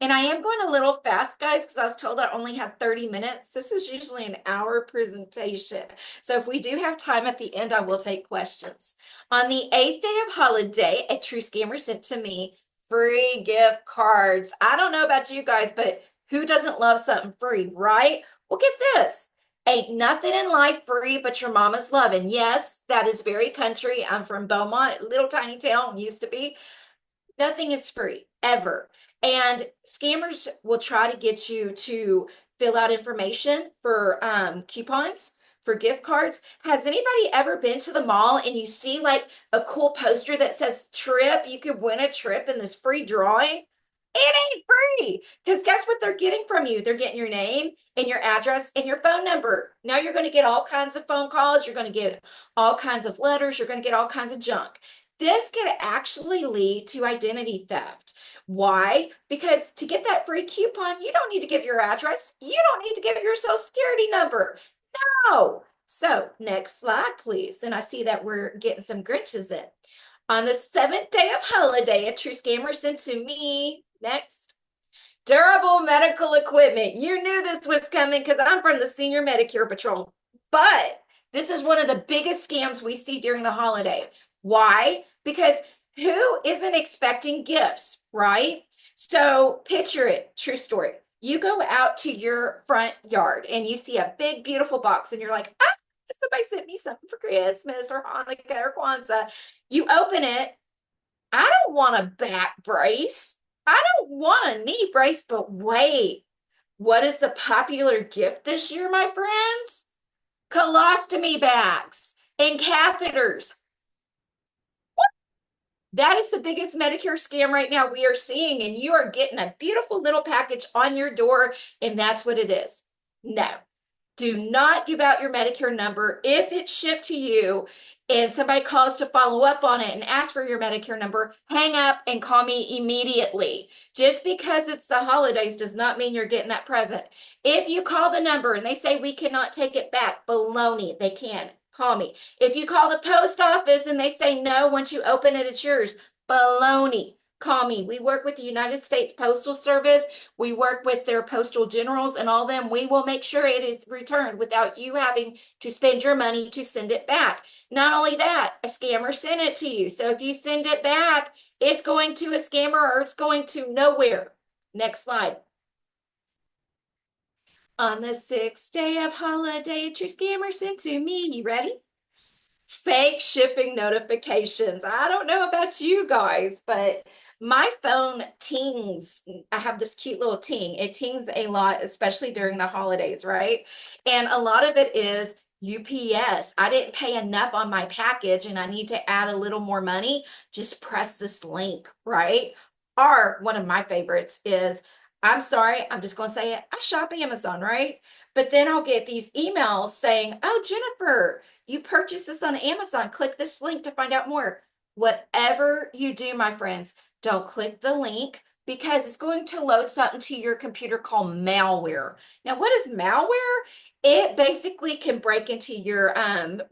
And I am going a little fast, guys, because I was told I only had 30 minutes. This is usually an hour presentation. So if we do have time at the end, I will take questions. On the 8th day of holiday, a true scammer sent to me free gift cards. I don't know about you guys, but who doesn't love something free, right? Well, get this. Ain't nothing in life free but your mama's love. And yes, that is very country. I'm from Beaumont, little tiny town, used to be. Nothing is free ever. And scammers will try to get you to fill out information for coupons, for gift cards. Has anybody ever been to the mall and you see like a cool poster that says trip? You could win a trip in this free drawing. It ain't free, because guess what they're getting from you? They're getting your name and your address and your phone number. Now you're going to get all kinds of phone calls. You're going to get all kinds of letters. You're going to get all kinds of junk. This could actually lead to identity theft. Why? Because to get that free coupon, you don't need to give your address. You don't need to give your social security number. No. So next slide, please. And I see that we're getting some Grinches in. On the 7th day of holiday, a true scammer sent to me, next, durable medical equipment. You knew this was coming because I'm from the Senior Medicare Patrol. But this is one of the biggest scams we see during the holiday. Why? Because who isn't expecting gifts, right? So picture it, true story. You go out to your front yard and you see a big, beautiful box and you're like, ah, somebody sent me something for Christmas or Hanukkah or Kwanzaa. You open it. I don't want a back brace. I don't want a knee brace, but wait, what is the popular gift this year, my friends? Colostomy bags and catheters. That is the biggest Medicare scam right now we are seeing, and you are getting a beautiful little package on your door, and that's what it is. No, do not give out your Medicare number. If it's shipped to you and somebody calls to follow up on it and ask for your Medicare number, hang up and call me immediately. Just because it's the holidays does not mean you're getting that present. If you call the number and they say we cannot take it back, baloney, they can. Call me. If you call the post office and they say no, once you open it, it's yours, baloney. Call me. We work with the United States Postal Service. We work with their postal generals and all them. We will make sure it is returned without you having to spend your money to send it back. Not only that, a scammer sent it to you. So if you send it back, it's going to a scammer or it's going to nowhere. Next slide. On the 6th day of holiday, a true scammer sent to me. You ready? Fake shipping notifications. I don't know about you guys, but my phone tings. I have this cute little ting. It tings a lot, especially during the holidays, right? And a lot of it is UPS. I didn't pay enough on my package and I need to add a little more money. Just press this link, right? Or one of my favorites is, I'm sorry, I'm just going to say it. I shop Amazon, right? But then I'll get these emails saying, oh, Jennifer, you purchased this on Amazon. Click this link to find out more. Whatever you do, my friends, don't click the link because it's going to load something to your computer called malware. Now, what is malware? It basically can break into your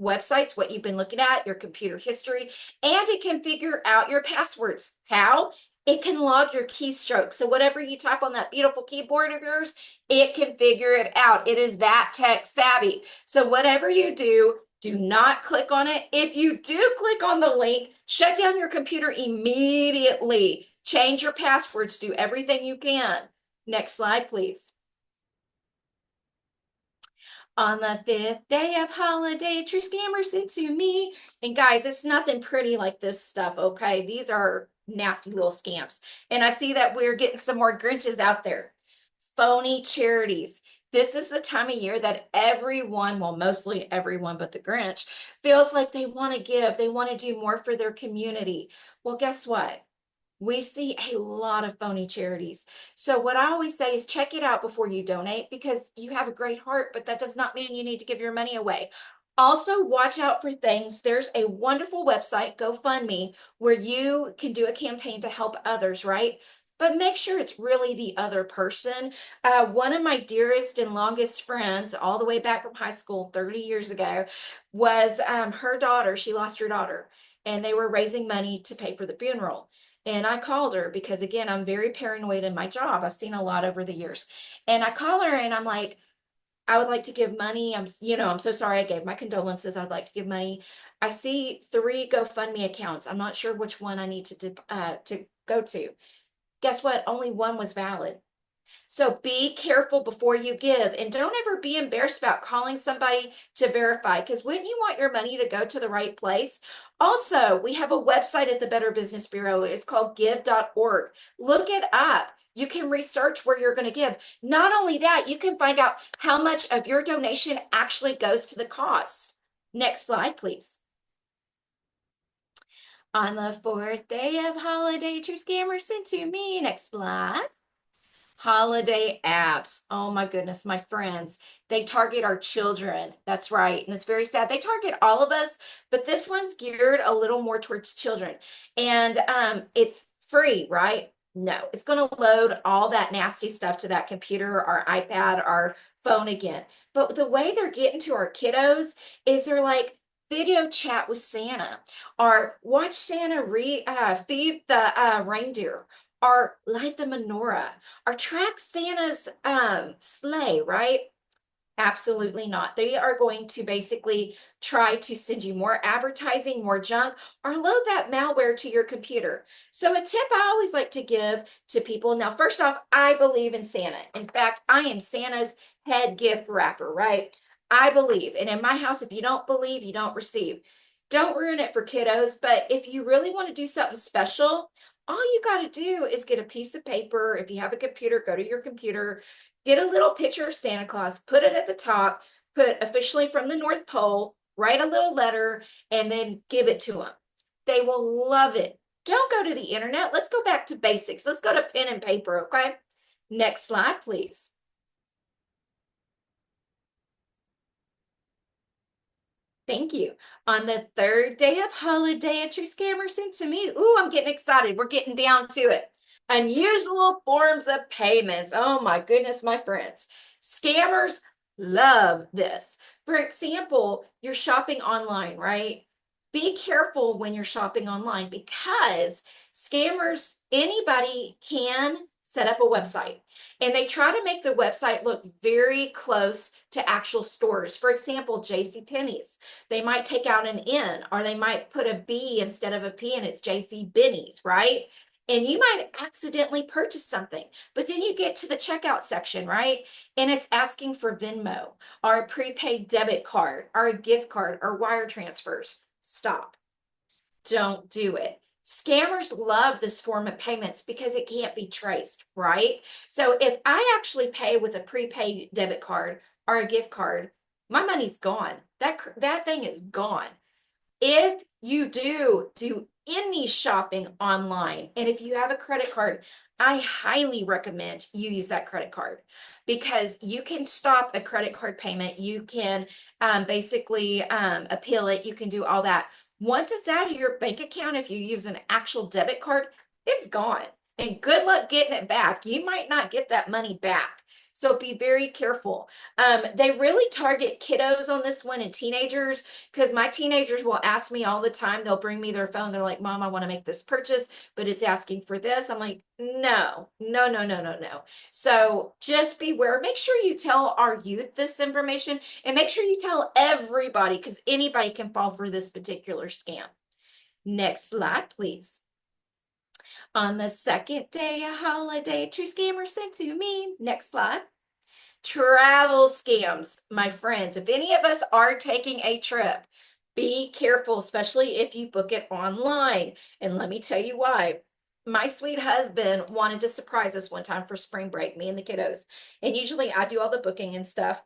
websites, what you've been looking at, your computer history, and it can figure out your passwords. How? It can log your keystrokes. So whatever you type on that beautiful keyboard of yours, it can figure it out. It is that tech savvy. So whatever you do not click on it. If you do click on the link, shut down your computer immediately. Change your passwords. Do everything you can. Next slide, please. On the 5th day of holiday, true scammer sent to me. And guys, it's nothing pretty like this stuff, okay? These are nasty little scams. And I see that we're getting some more Grinches out there. Phony charities. This is the time of year that everyone, well, mostly everyone but the Grinch, feels like they want to give. They want to do more for their community. Well, guess what? We see a lot of phony charities. So what I always say is check it out before you donate because you have a great heart, but that does not mean you need to give your money away. Also, watch out for things. There's a wonderful website, GoFundMe, where you can do a campaign to help others, right? But make sure it's really the other person. One of my dearest and longest friends, all the way back from high school 30 years ago, was her daughter. She lost her daughter. and they were raising money to pay for the funeral. And I called her because, again, I'm very paranoid in my job. I've seen a lot over the years. And I call her and I'm like, I would like to give money. I'm so sorry. I gave my condolences. I'd like to give money. I see 3 GoFundMe accounts. I'm not sure which one I need to go to. Guess what? Only one was valid. So be careful before you give, and don't ever be embarrassed about calling somebody to verify, because wouldn't you want your money to go to the right place? Also, we have a website at the Better Business Bureau. It's called give.org. Look it up. You can research where you're going to give. Not only that, you can find out how much of your donation actually goes to the cost. Next slide, please. On the 4th day of holiday, true scammers sent to me. Next slide. Holiday apps. Oh my goodness, my friends. They target our children. That's right. And it's very sad. They target all of us, but this one's geared a little more towards children. And it's free, right? No, it's going to load all that nasty stuff to that computer, our iPad, our phone again. But the way they're getting to our kiddos is they're like, video chat with Santa, or watch Santa feed the reindeer, or light the menorah, or track Santa's sleigh, right? Absolutely not. They are going to basically try to send you more advertising, more junk, or load that malware to your computer. So a tip I always like to give to people. Now, first off, I believe in Santa. In fact, I am Santa's head gift wrapper, right? I believe. And in my house, if you don't believe, you don't receive. Don't ruin it for kiddos. But if you really want to do something special, all you got to do is get a piece of paper. If you have a computer, go to your computer, get a little picture of Santa Claus, put it at the top, put officially from the North Pole, write a little letter, and then give it to them. They will love it. Don't go to the internet. Let's go back to basics. Let's go to pen and paper, okay? Next slide, please. Thank you. On the 3rd day of holiday, a true scammer sent to me. Ooh, I'm getting excited. We're getting down to it. Unusual forms of payments. Oh my goodness, my friends. Scammers love this. For example, you're shopping online, right? Be careful when you're shopping online, because scammers, anybody can set up a website, and they try to make the website look very close to actual stores. For example, JCPenney's. They might take out an N, or they might put a B instead of a P, and it's JC Benny's, right? And you might accidentally purchase something, but then you get to the checkout section, right? And it's asking for Venmo, or a prepaid debit card, or a gift card, or wire transfers. Stop. Don't do it. Scammers love this form of payments because it can't be traced, right? So if I actually pay with a prepaid debit card or a gift card, my money's gone. That thing is gone. If you do any shopping online, and if you have a credit card, I highly recommend you use that credit card, because you can stop a credit card payment. You can basically appeal it. You can do all that. Once it's out of your bank account, if you use an actual debit card, it's gone. And good luck getting it back. You might not get that money back. So be very careful. They really target kiddos on this one, and teenagers, because my teenagers will ask me all the time. They'll bring me their phone. They're like, Mom, I want to make this purchase, but it's asking for this. I'm like, no, no, no, no, no, no. So just beware. Make sure you tell our youth this information, and make sure you tell everybody, because anybody can fall for this particular scam. Next slide, please. On the 2nd day of holiday, true scammer sent to me. Next slide. Travel scams, my friends. If any of us are taking a trip, be careful, especially if you book it online. And let me tell you why. My sweet husband wanted to surprise us one time for spring break, me and the kiddos. And usually I do all the booking and stuff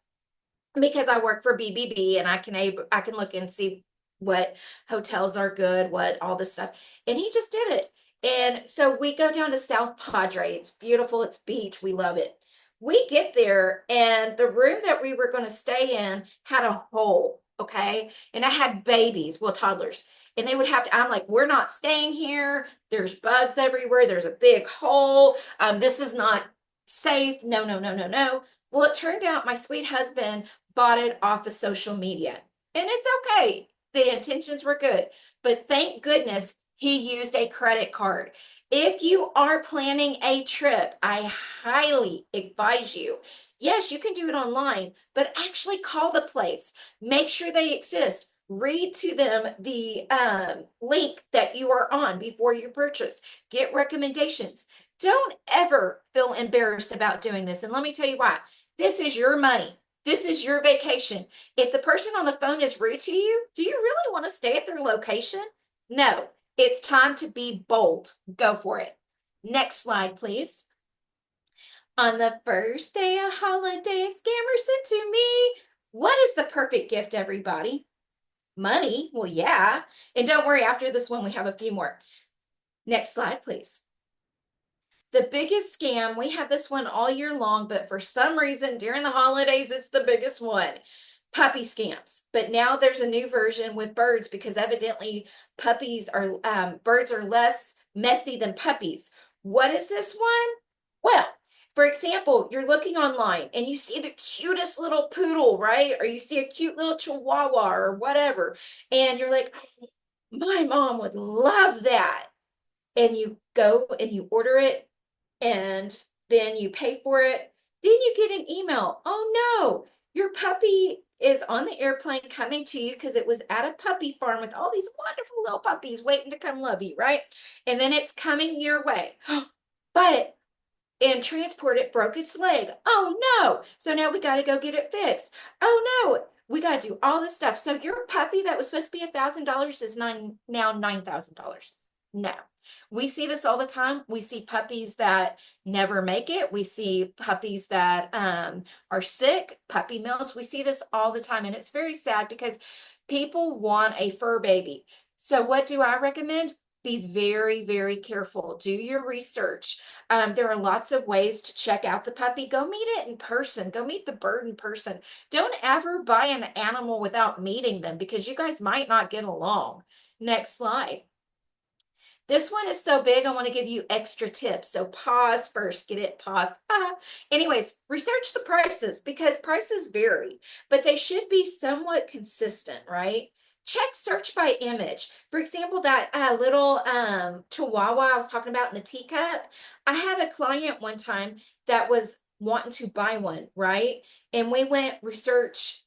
because I work for BBB, and I can look and see what hotels are good, what all this stuff. And he just did it. And so we go down to South Padre. It's beautiful. It's beach. We love it. We get there, and the room that we were going to stay in had a hole. Okay. And I had babies, well, toddlers, and they would have to, I'm like, we're not staying here. There's bugs everywhere. There's a big hole. This is not safe. No, no, no, no, no. Well, it turned out my sweet husband bought it off of social media, and it's okay. the intentions were good, but thank goodness he used a credit card. If you are planning a trip, I highly advise you. Yes, you can do it online, but actually call the place. Make sure they exist. Read to them the link that you are on before you purchase. Get recommendations. Don't ever feel embarrassed about doing this. And let me tell you why. This is your money. This is your vacation. If the person on the phone is rude to you, do you really want to stay at their location? No, it's time to be bold. Go for it. Next slide, please. On the first day of holiday, scammer sent to me. What is the perfect gift, everybody? Money? Well, yeah. And don't worry, after this one, we have a few more. Next slide, please. The biggest scam, we have this one all year long, but for some reason during the holidays, it's the biggest one. Puppy scams. But now there's a new version with birds because evidently birds are less messy than puppies. What is this one? Well, for example, you're looking online and you see the cutest little poodle, right? Or you see a cute little chihuahua or whatever. And you're like, oh, my mom would love that. And you go and you order it and then you pay for it. Then you get an email. Oh no, your puppy is on the airplane coming to you because it was at a puppy farm with all these wonderful little puppies waiting to come love you, right? And then it's coming your way. But in transport, it broke its leg. Oh no. So now we got to go get it fixed. Oh no. We got to do all this stuff. So your puppy that was supposed to be $1,000 is now $9,000. No. We see this all the time. We see puppies that never make it. We see puppies that are sick, puppy mills. We see this all the time. And it's very sad because people want a fur baby. So what do I recommend? Be very, very careful. Do your research. There are lots of ways to check out the puppy. Go meet it in person. Go meet the bird in person. Don't ever buy an animal without meeting them because you guys might not get along. Next slide. This one is so big, I want to give you extra tips. So pause first, get it, pause. Anyways, research the prices because prices vary, but they should be somewhat consistent, right? Check search by image. For example, that little chihuahua I was talking about in the teacup. I had a client one time that was wanting to buy one, right? And we went search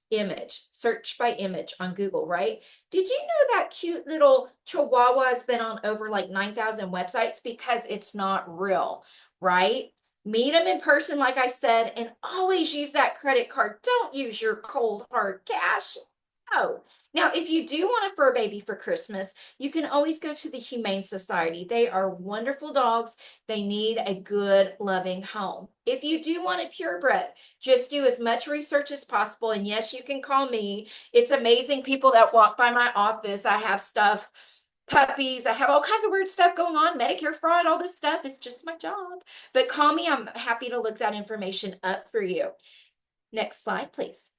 by image on Google, right? Did you know that cute little chihuahua has been on over like 9,000 websites because it's not real, right? Meet them in person, like I said, and always use that credit card. Don't use your cold hard cash. No. Now, if you do want a fur baby for Christmas, you can always go to the Humane Society. They are wonderful dogs. They need a good, loving home. If you do want a purebred, just do as much research as possible. And yes, you can call me. It's amazing people that walk by my office. I have stuff, puppies. I have all kinds of weird stuff going on, Medicare fraud, all this stuff. It's just my job. But call me. I'm happy to look that information up for you. Next slide, please.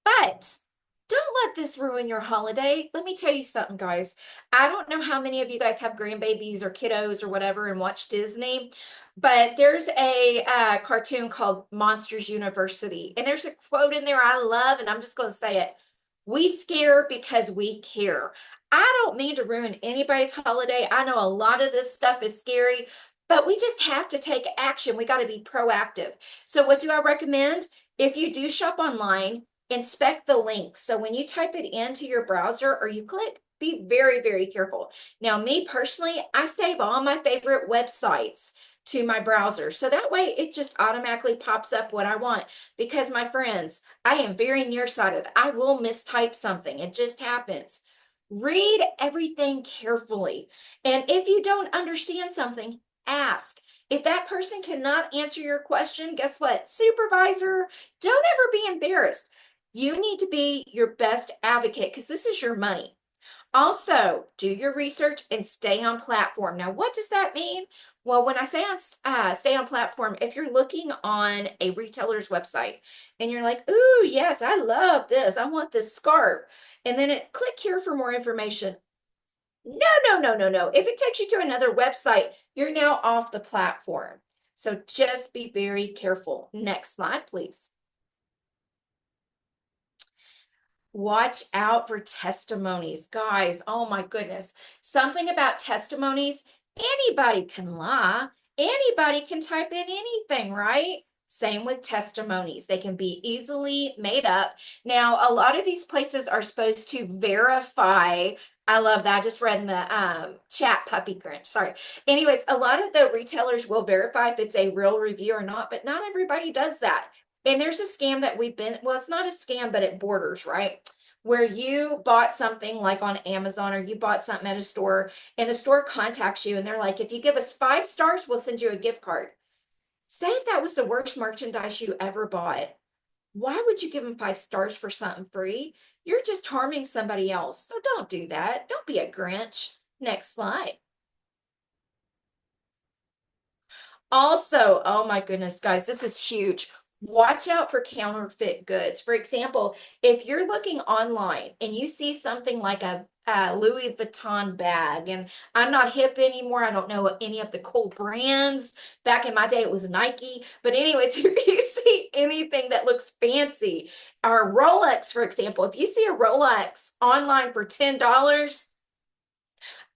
But don't let this ruin your holiday. Let me tell you something, guys. I don't know how many of you guys have grandbabies or kiddos or whatever and watch Disney, but there's a cartoon called Monsters University. And there's a quote in there I love, and I'm just going to say it. We scare because we care. I don't mean to ruin anybody's holiday. I know a lot of this stuff is scary, but we just have to take action. We got to be proactive. So what do I recommend? If you do shop online, inspect the links. So when you type it into your browser or you click, be very, very careful. Now, me personally, I save all my favorite websites to my browser. So that way it just automatically pops up what I want. Because my friends, I am very nearsighted. I will mistype something. It just happens. Read everything carefully. And if you don't understand something, ask. If that person cannot answer your question, guess what? Supervisor, don't ever be embarrassed. You need to be your best advocate because this is your money. Also, do your research and stay on platform. Now, what does that mean? Well, when I say stay on platform, if you're looking on a retailer's website and you're like, ooh, yes, I love this. I want this scarf. And then click here for more information. No. If it takes you to another website, you're now off the platform. So just be very careful. Next slide, please. Watch out for testimonies, guys. Oh my goodness. Something about testimonies, anybody can lie, anybody can type in anything, right? Same with testimonies. They can be easily made up. Now, a lot of these places are supposed to verify. I love that. I just read in the chat, puppy grinch. Sorry. Anyways, a lot of the retailers will verify if it's a real review or not, but not everybody does that. And there's a scam that we've been, well, it's not a scam, but it borders, right? Where you bought something like on Amazon or you bought something at a store and the store contacts you and they're like, if you give us 5 stars, we'll send you a gift card. Say if that was the worst merchandise you ever bought. Why would you give them 5 stars for something free? You're just harming somebody else. So don't do that. Don't be a Grinch. Next slide. Also, oh my goodness, guys, this is huge. Watch out for counterfeit goods. For example, if you're looking online and you see something like a Louis Vuitton bag, and I'm not hip anymore. I don't know any of the cool brands. Back in my day, it was Nike. But anyways, if you see anything that looks fancy, or Rolex, for example, if you see a Rolex online for $10,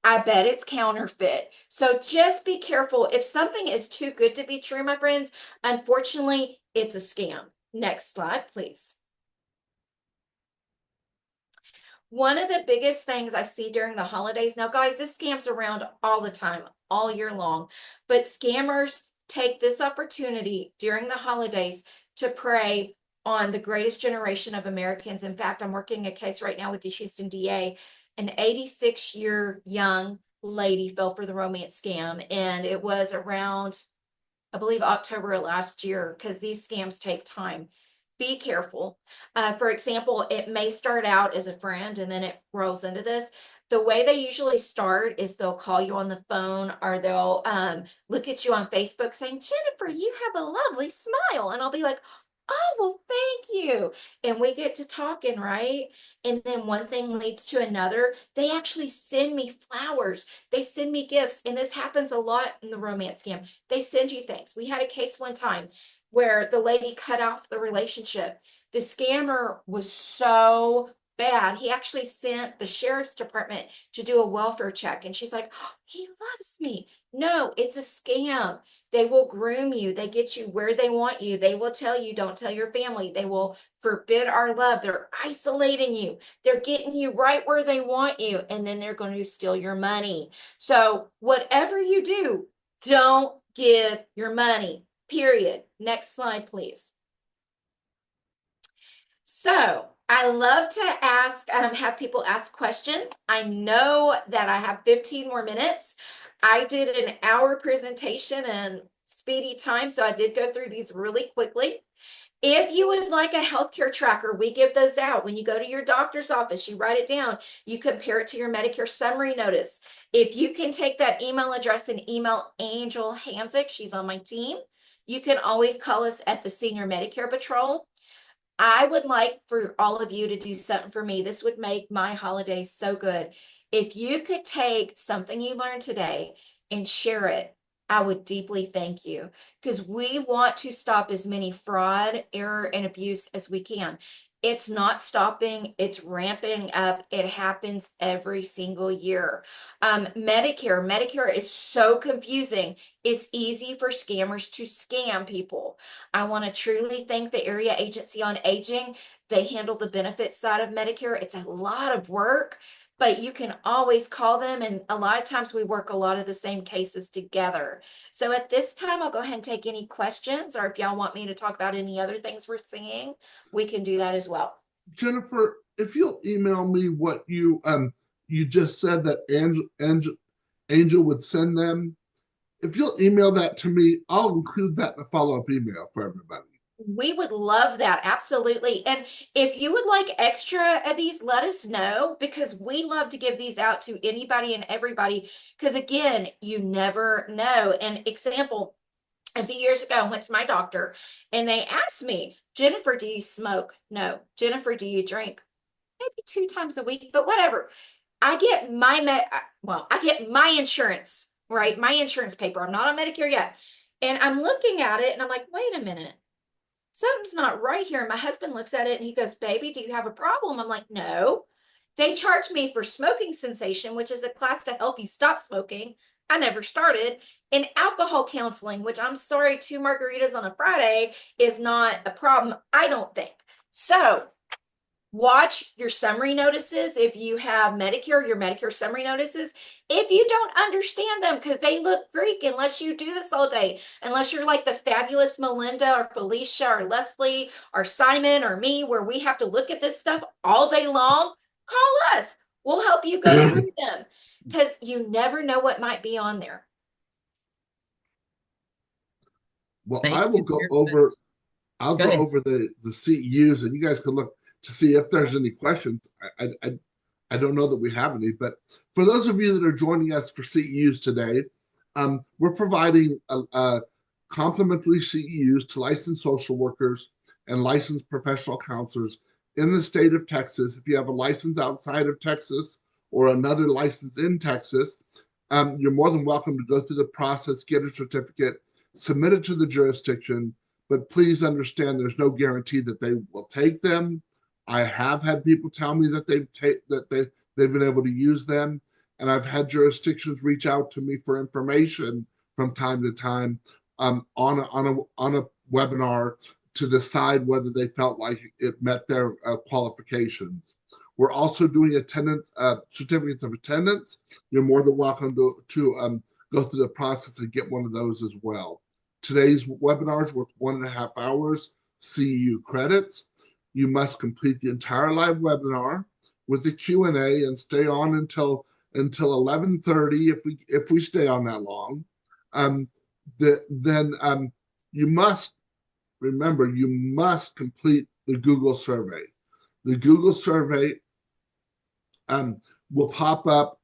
I bet it's counterfeit. So just be careful. If something is too good to be true, my friends, unfortunately, it's a scam. Next slide, please. One of the biggest things I see during the holidays, now guys, this scam's around all the time, all year long, but scammers take this opportunity during the holidays to prey on the greatest generation of Americans. In fact, I'm working a case right now with the Houston DA. An 86-year young lady fell for the romance scam, and it was around, I believe, October of last year, because these scams take time. Be careful. For example, it may start out as a friend and then it rolls into this. The way they usually start is they'll call you on the phone or they'll look at you on Facebook saying, Jennifer, you have a lovely smile. And I'll be like, oh, well, thank you. And we get to talking, right? And then one thing leads to another. They actually send me flowers. They send me gifts. And this happens a lot in the romance scam. They send you things. We had a case one time where the lady cut off the relationship. The scammer was so bad. He actually sent the sheriff's department to do a welfare check. And she's like, oh, he loves me. No, it's a scam. They will groom you. They get you where they want you. They will tell you, don't tell your family. They will forbid our love. They're isolating you. They're getting you right where they want you. And then they're going to steal your money. So whatever you do, don't give your money. Period. Next slide, please. So I love to ask, have people ask questions. I know that I have 15 more minutes. I did an hour presentation in speedy time, so I did go through these really quickly. If you would like a healthcare tracker, we give those out. When you go to your doctor's office, you write it down. You compare it to your Medicare summary notice. If you can take that email address and email Angel Hansick, she's on my team. You can always call us at the Senior Medicare Patrol. I would like for all of you to do something for me. This would make my holidays so good. If you could take something you learned today and share it, I would deeply thank you, because we want to stop as many fraud, error, and abuse as we can. It's not stopping, it's ramping up. It happens every single year. Medicare is so confusing. It's easy for scammers to scam people. I want to truly thank the Area Agency on Aging. They handle the benefits side of Medicare. It's a lot of work, but you can always call them. And a lot of times we work a lot of the same cases together. So at this time, I'll go ahead and take any questions, or if y'all want me to talk about any other things we're seeing, we can do that as well. Jennifer, if you'll email me what you just said that Angel would send them. If you'll email that to me, I'll include that in the follow-up email for everybody. We would love that. Absolutely. And if you would like extra of these, let us know, because we love to give these out to anybody and everybody. Because again, you never know. An example, a few years ago, I went to my doctor and they asked me, Jennifer, do you smoke? No. Jennifer, do you drink? Maybe 2 times a week, but whatever. I get I get my insurance, right? My insurance paper. I'm not on Medicare yet. And I'm looking at it and I'm like, wait a minute. something's not right here. And my husband looks at it and he goes, baby, do you have a problem? I'm like, no. They charged me for smoking cessation, which is a class to help you stop smoking. I never started. And alcohol counseling, which I'm sorry, 2 margaritas on a Friday is not a problem, I don't think. So watch your summary notices. If you have Medicare, your Medicare summary notices, if you don't understand them, because they look Greek, unless you do this all day, unless you're like the fabulous Melinda or Felicia or Leslie or Simon or me, where we have to look at this stuff all day long, call us. We'll help you go through them, because you never know what might be on there. Well, Thank I will you, go Kirsten. over, I'll Go go ahead. over the CEUs and you guys can look to see if there's any questions. I don't know that we have any, but for those of you that are joining us for CEUs today, we're providing a complimentary CEUs to licensed social workers and licensed professional counselors in the state of Texas. If you have a license outside of Texas or another license in Texas, you're more than welcome to go through the process, get a certificate, submit it to the jurisdiction, but please understand there's no guarantee that they will take them. I have had people tell me that they've been able to use them, and I've had jurisdictions reach out to me for information from time to time on a webinar to decide whether they felt like it met their qualifications. We're also doing attendance certificates of attendance. You're more than welcome to go through the process and get one of those as well. Today's webinar is worth 1.5 hours CEU credits. You must complete the entire live webinar with the Q&A and stay on until 11:30 if we stay on that long. Then you must remember, you must complete the Google survey. The Google survey will pop up.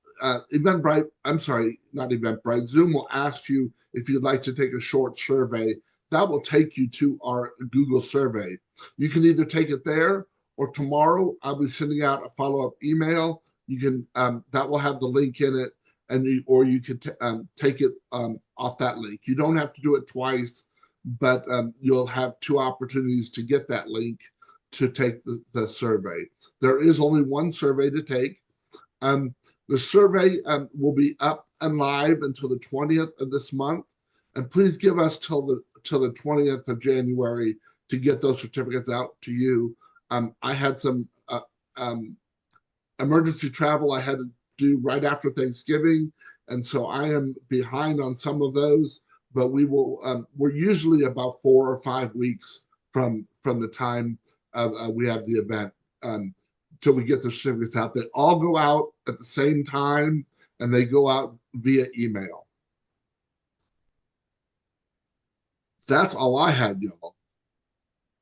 Eventbrite, I'm sorry, not Eventbrite. Zoom will ask you if you'd like to take a short survey. That will take you to our Google survey. You can either take it there, or tomorrow I'll be sending out a follow-up email. You can that will have the link in it, and you can take it off that link. You don't have to do it twice, but you'll have 2 opportunities to get that link to take the survey. There is only one survey to take. The survey will be up and live until the 20th of this month, and please give us till the 20th of January to get those certificates out to you. I had some emergency travel I had to do right after Thanksgiving, and so I am behind on some of those. But we will. We're usually about 4 or 5 weeks from the time we have the event till we get the certificates out. They all go out at the same time, and they go out via email. That's all I had, y'all.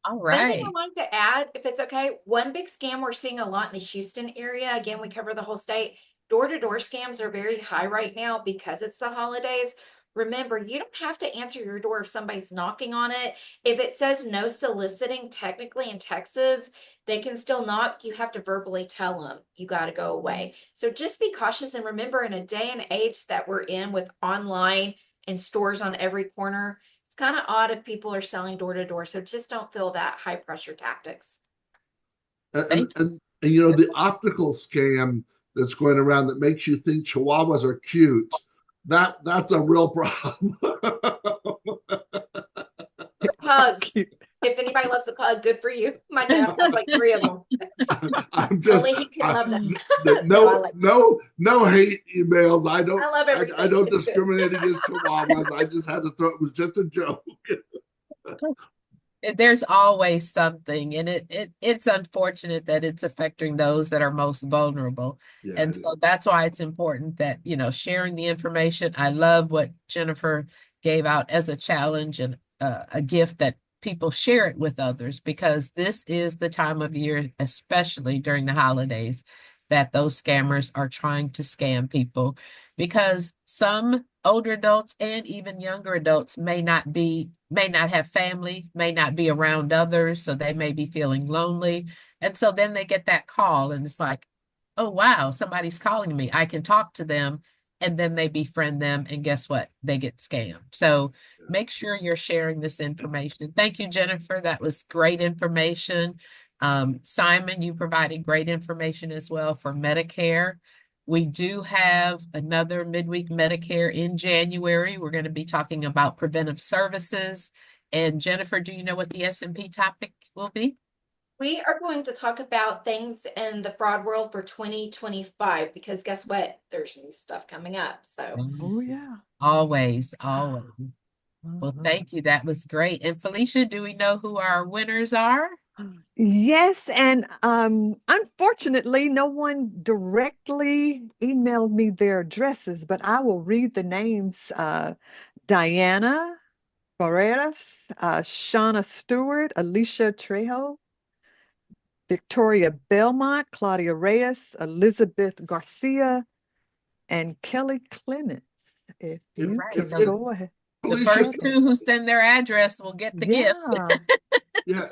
All One thing right. I wanted to add, if it's okay, one big scam we're seeing a lot in the Houston area, again, we cover the whole state, door-to-door scams are very high right now because it's the holidays. Remember, you don't have to answer your door if somebody's knocking on it. If it says no soliciting, technically in Texas, they can still knock. You have to verbally tell them you got to go away. So just be cautious, and remember, in a day and age that we're in with online and stores on every corner, it's kind of odd if people are selling door to door. So just don't feel that high pressure tactics. Thank And you know, the optical scam that's going around that makes you think chihuahuas are cute, that's a real problem. Pugs. If anybody loves a pug, good for you. My dad has like 3 of them. I'm just Only he can love them. no hate emails. I love everything. don't It's good. discriminate against chihuahuas. I just had to throw it was just a joke. There's always something, and it's unfortunate that it's affecting those that are most vulnerable. Yeah, And so that's why it's important that, sharing the information. I love what Jennifer gave out as a challenge and a gift, that people share it with others, because this is the time of year, especially during the holidays, that those scammers are trying to scam people, because some older adults and even younger adults may not have family, may not be around others, so they may be feeling lonely. And so then they get that call and it's like, oh wow, somebody's calling me. I can talk to them and then they befriend them, and guess what? They get scammed. So make sure you're sharing this information. Thank you, Jennifer. That was great information. Simon, you provided great information as well for Medicare. We do have another midweek Medicare in January. We're going to be talking about preventive services. And Jennifer, do you know what the S&P topic will be? We are going to talk about things in the fraud world for 2025 because guess what? There's new stuff coming up. So Oh, yeah. Always, always. Well, Mhm. thank you. That was great. And Felicia, do we know who our winners are? Yes, and unfortunately, no one directly emailed me their addresses, but I will read the names. Diana Barreras, Shauna Stewart, Alicia Trejo, Victoria Belmont, Claudia Reyes, Elizabeth Garcia, and Kelly Clements. If If, you Right. can if, go ahead. The Felicia, first two who send their address will get the gift. Yeah. yeah,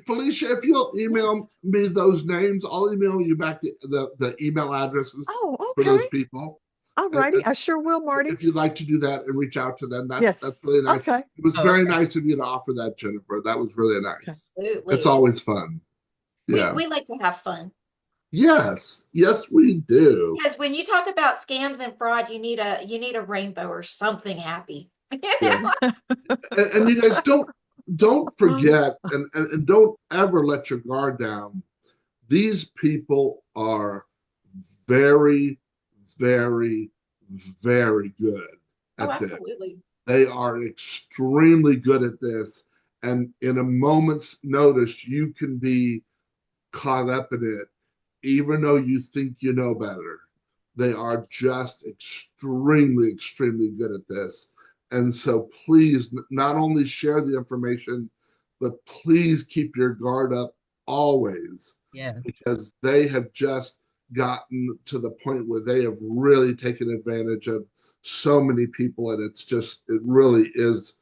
Felicia, if you'll email me those names, I'll email you back the email addresses Oh, for okay. those people. All And, righty. I sure will, Marty. if you'd like to do that and reach out to them, Yes. that's really nice. Okay. It was Oh, very okay. nice of you to offer that, Jennifer. That was really nice. absolutely. It's always fun. Yeah. We like to have fun. Yes. Yes, we do. Because when you talk about scams and fraud, you need a rainbow or something happy. Yeah. And you guys don't forget and don't ever let your guard down. These people are very, very, very good Oh, at this. absolutely. They are extremely good at this. And in a moment's notice, you can be caught up in it, even though you think you know better. They are just extremely, extremely good at this. And so please not only share the information, but please keep your guard up always, Yeah. because they have just gotten to the point where they have really taken advantage of so many people, and it really is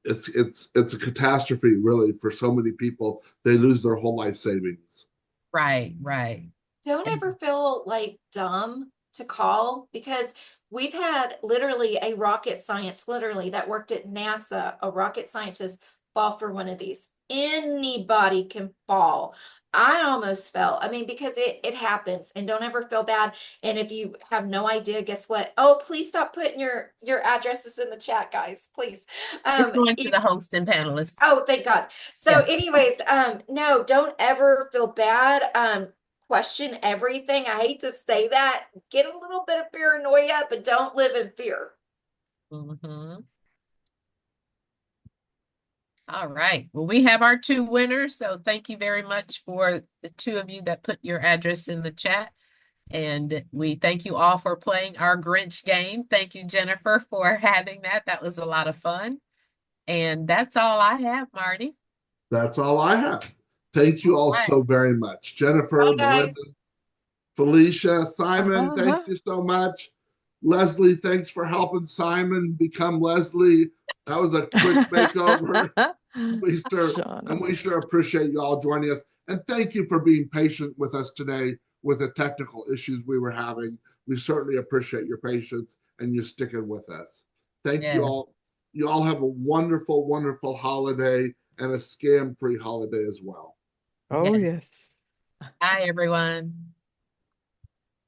it's a catastrophe really for so many people. They lose their whole life savings. Right, right. Don't ever feel like dumb to call because we've had literally a rocket science, literally that worked at NASA, a rocket scientist fall for one of these. Anybody can fall. I almost fell. I mean, because it happens, and don't ever feel bad. And if you have no idea, guess what? Oh, please stop putting your addresses in the chat, guys. Please. It's going to If, the host and panelists. oh, thank God. So, Yeah. anyways, no, don't ever feel bad. Question everything. I hate to say that. Get a little bit of paranoia, but don't live in fear. Mhm. All right. Well, we have our two winners. So thank you very much for the two of you that put your address in the chat. And we thank you all for playing our Grinch game. Thank you, Jennifer, for having that. That was a lot of fun. And that's all I have, Marty. That's all I have. Thank you all All right. so very much. Jennifer, Bye, guys. Melinda, Felicia, Simon, thank Uh-huh. you so much. Leslie, thanks for helping Simon become Leslie. That was a quick makeover. Shauna. We sure appreciate you all joining us. And thank you for being patient with us today with the technical issues we were having. We certainly appreciate your patience and you sticking with us. Thank you Yeah. all. You all have a wonderful, wonderful holiday and a scam-free holiday as well. Oh, Yes. yes. Bye, everyone.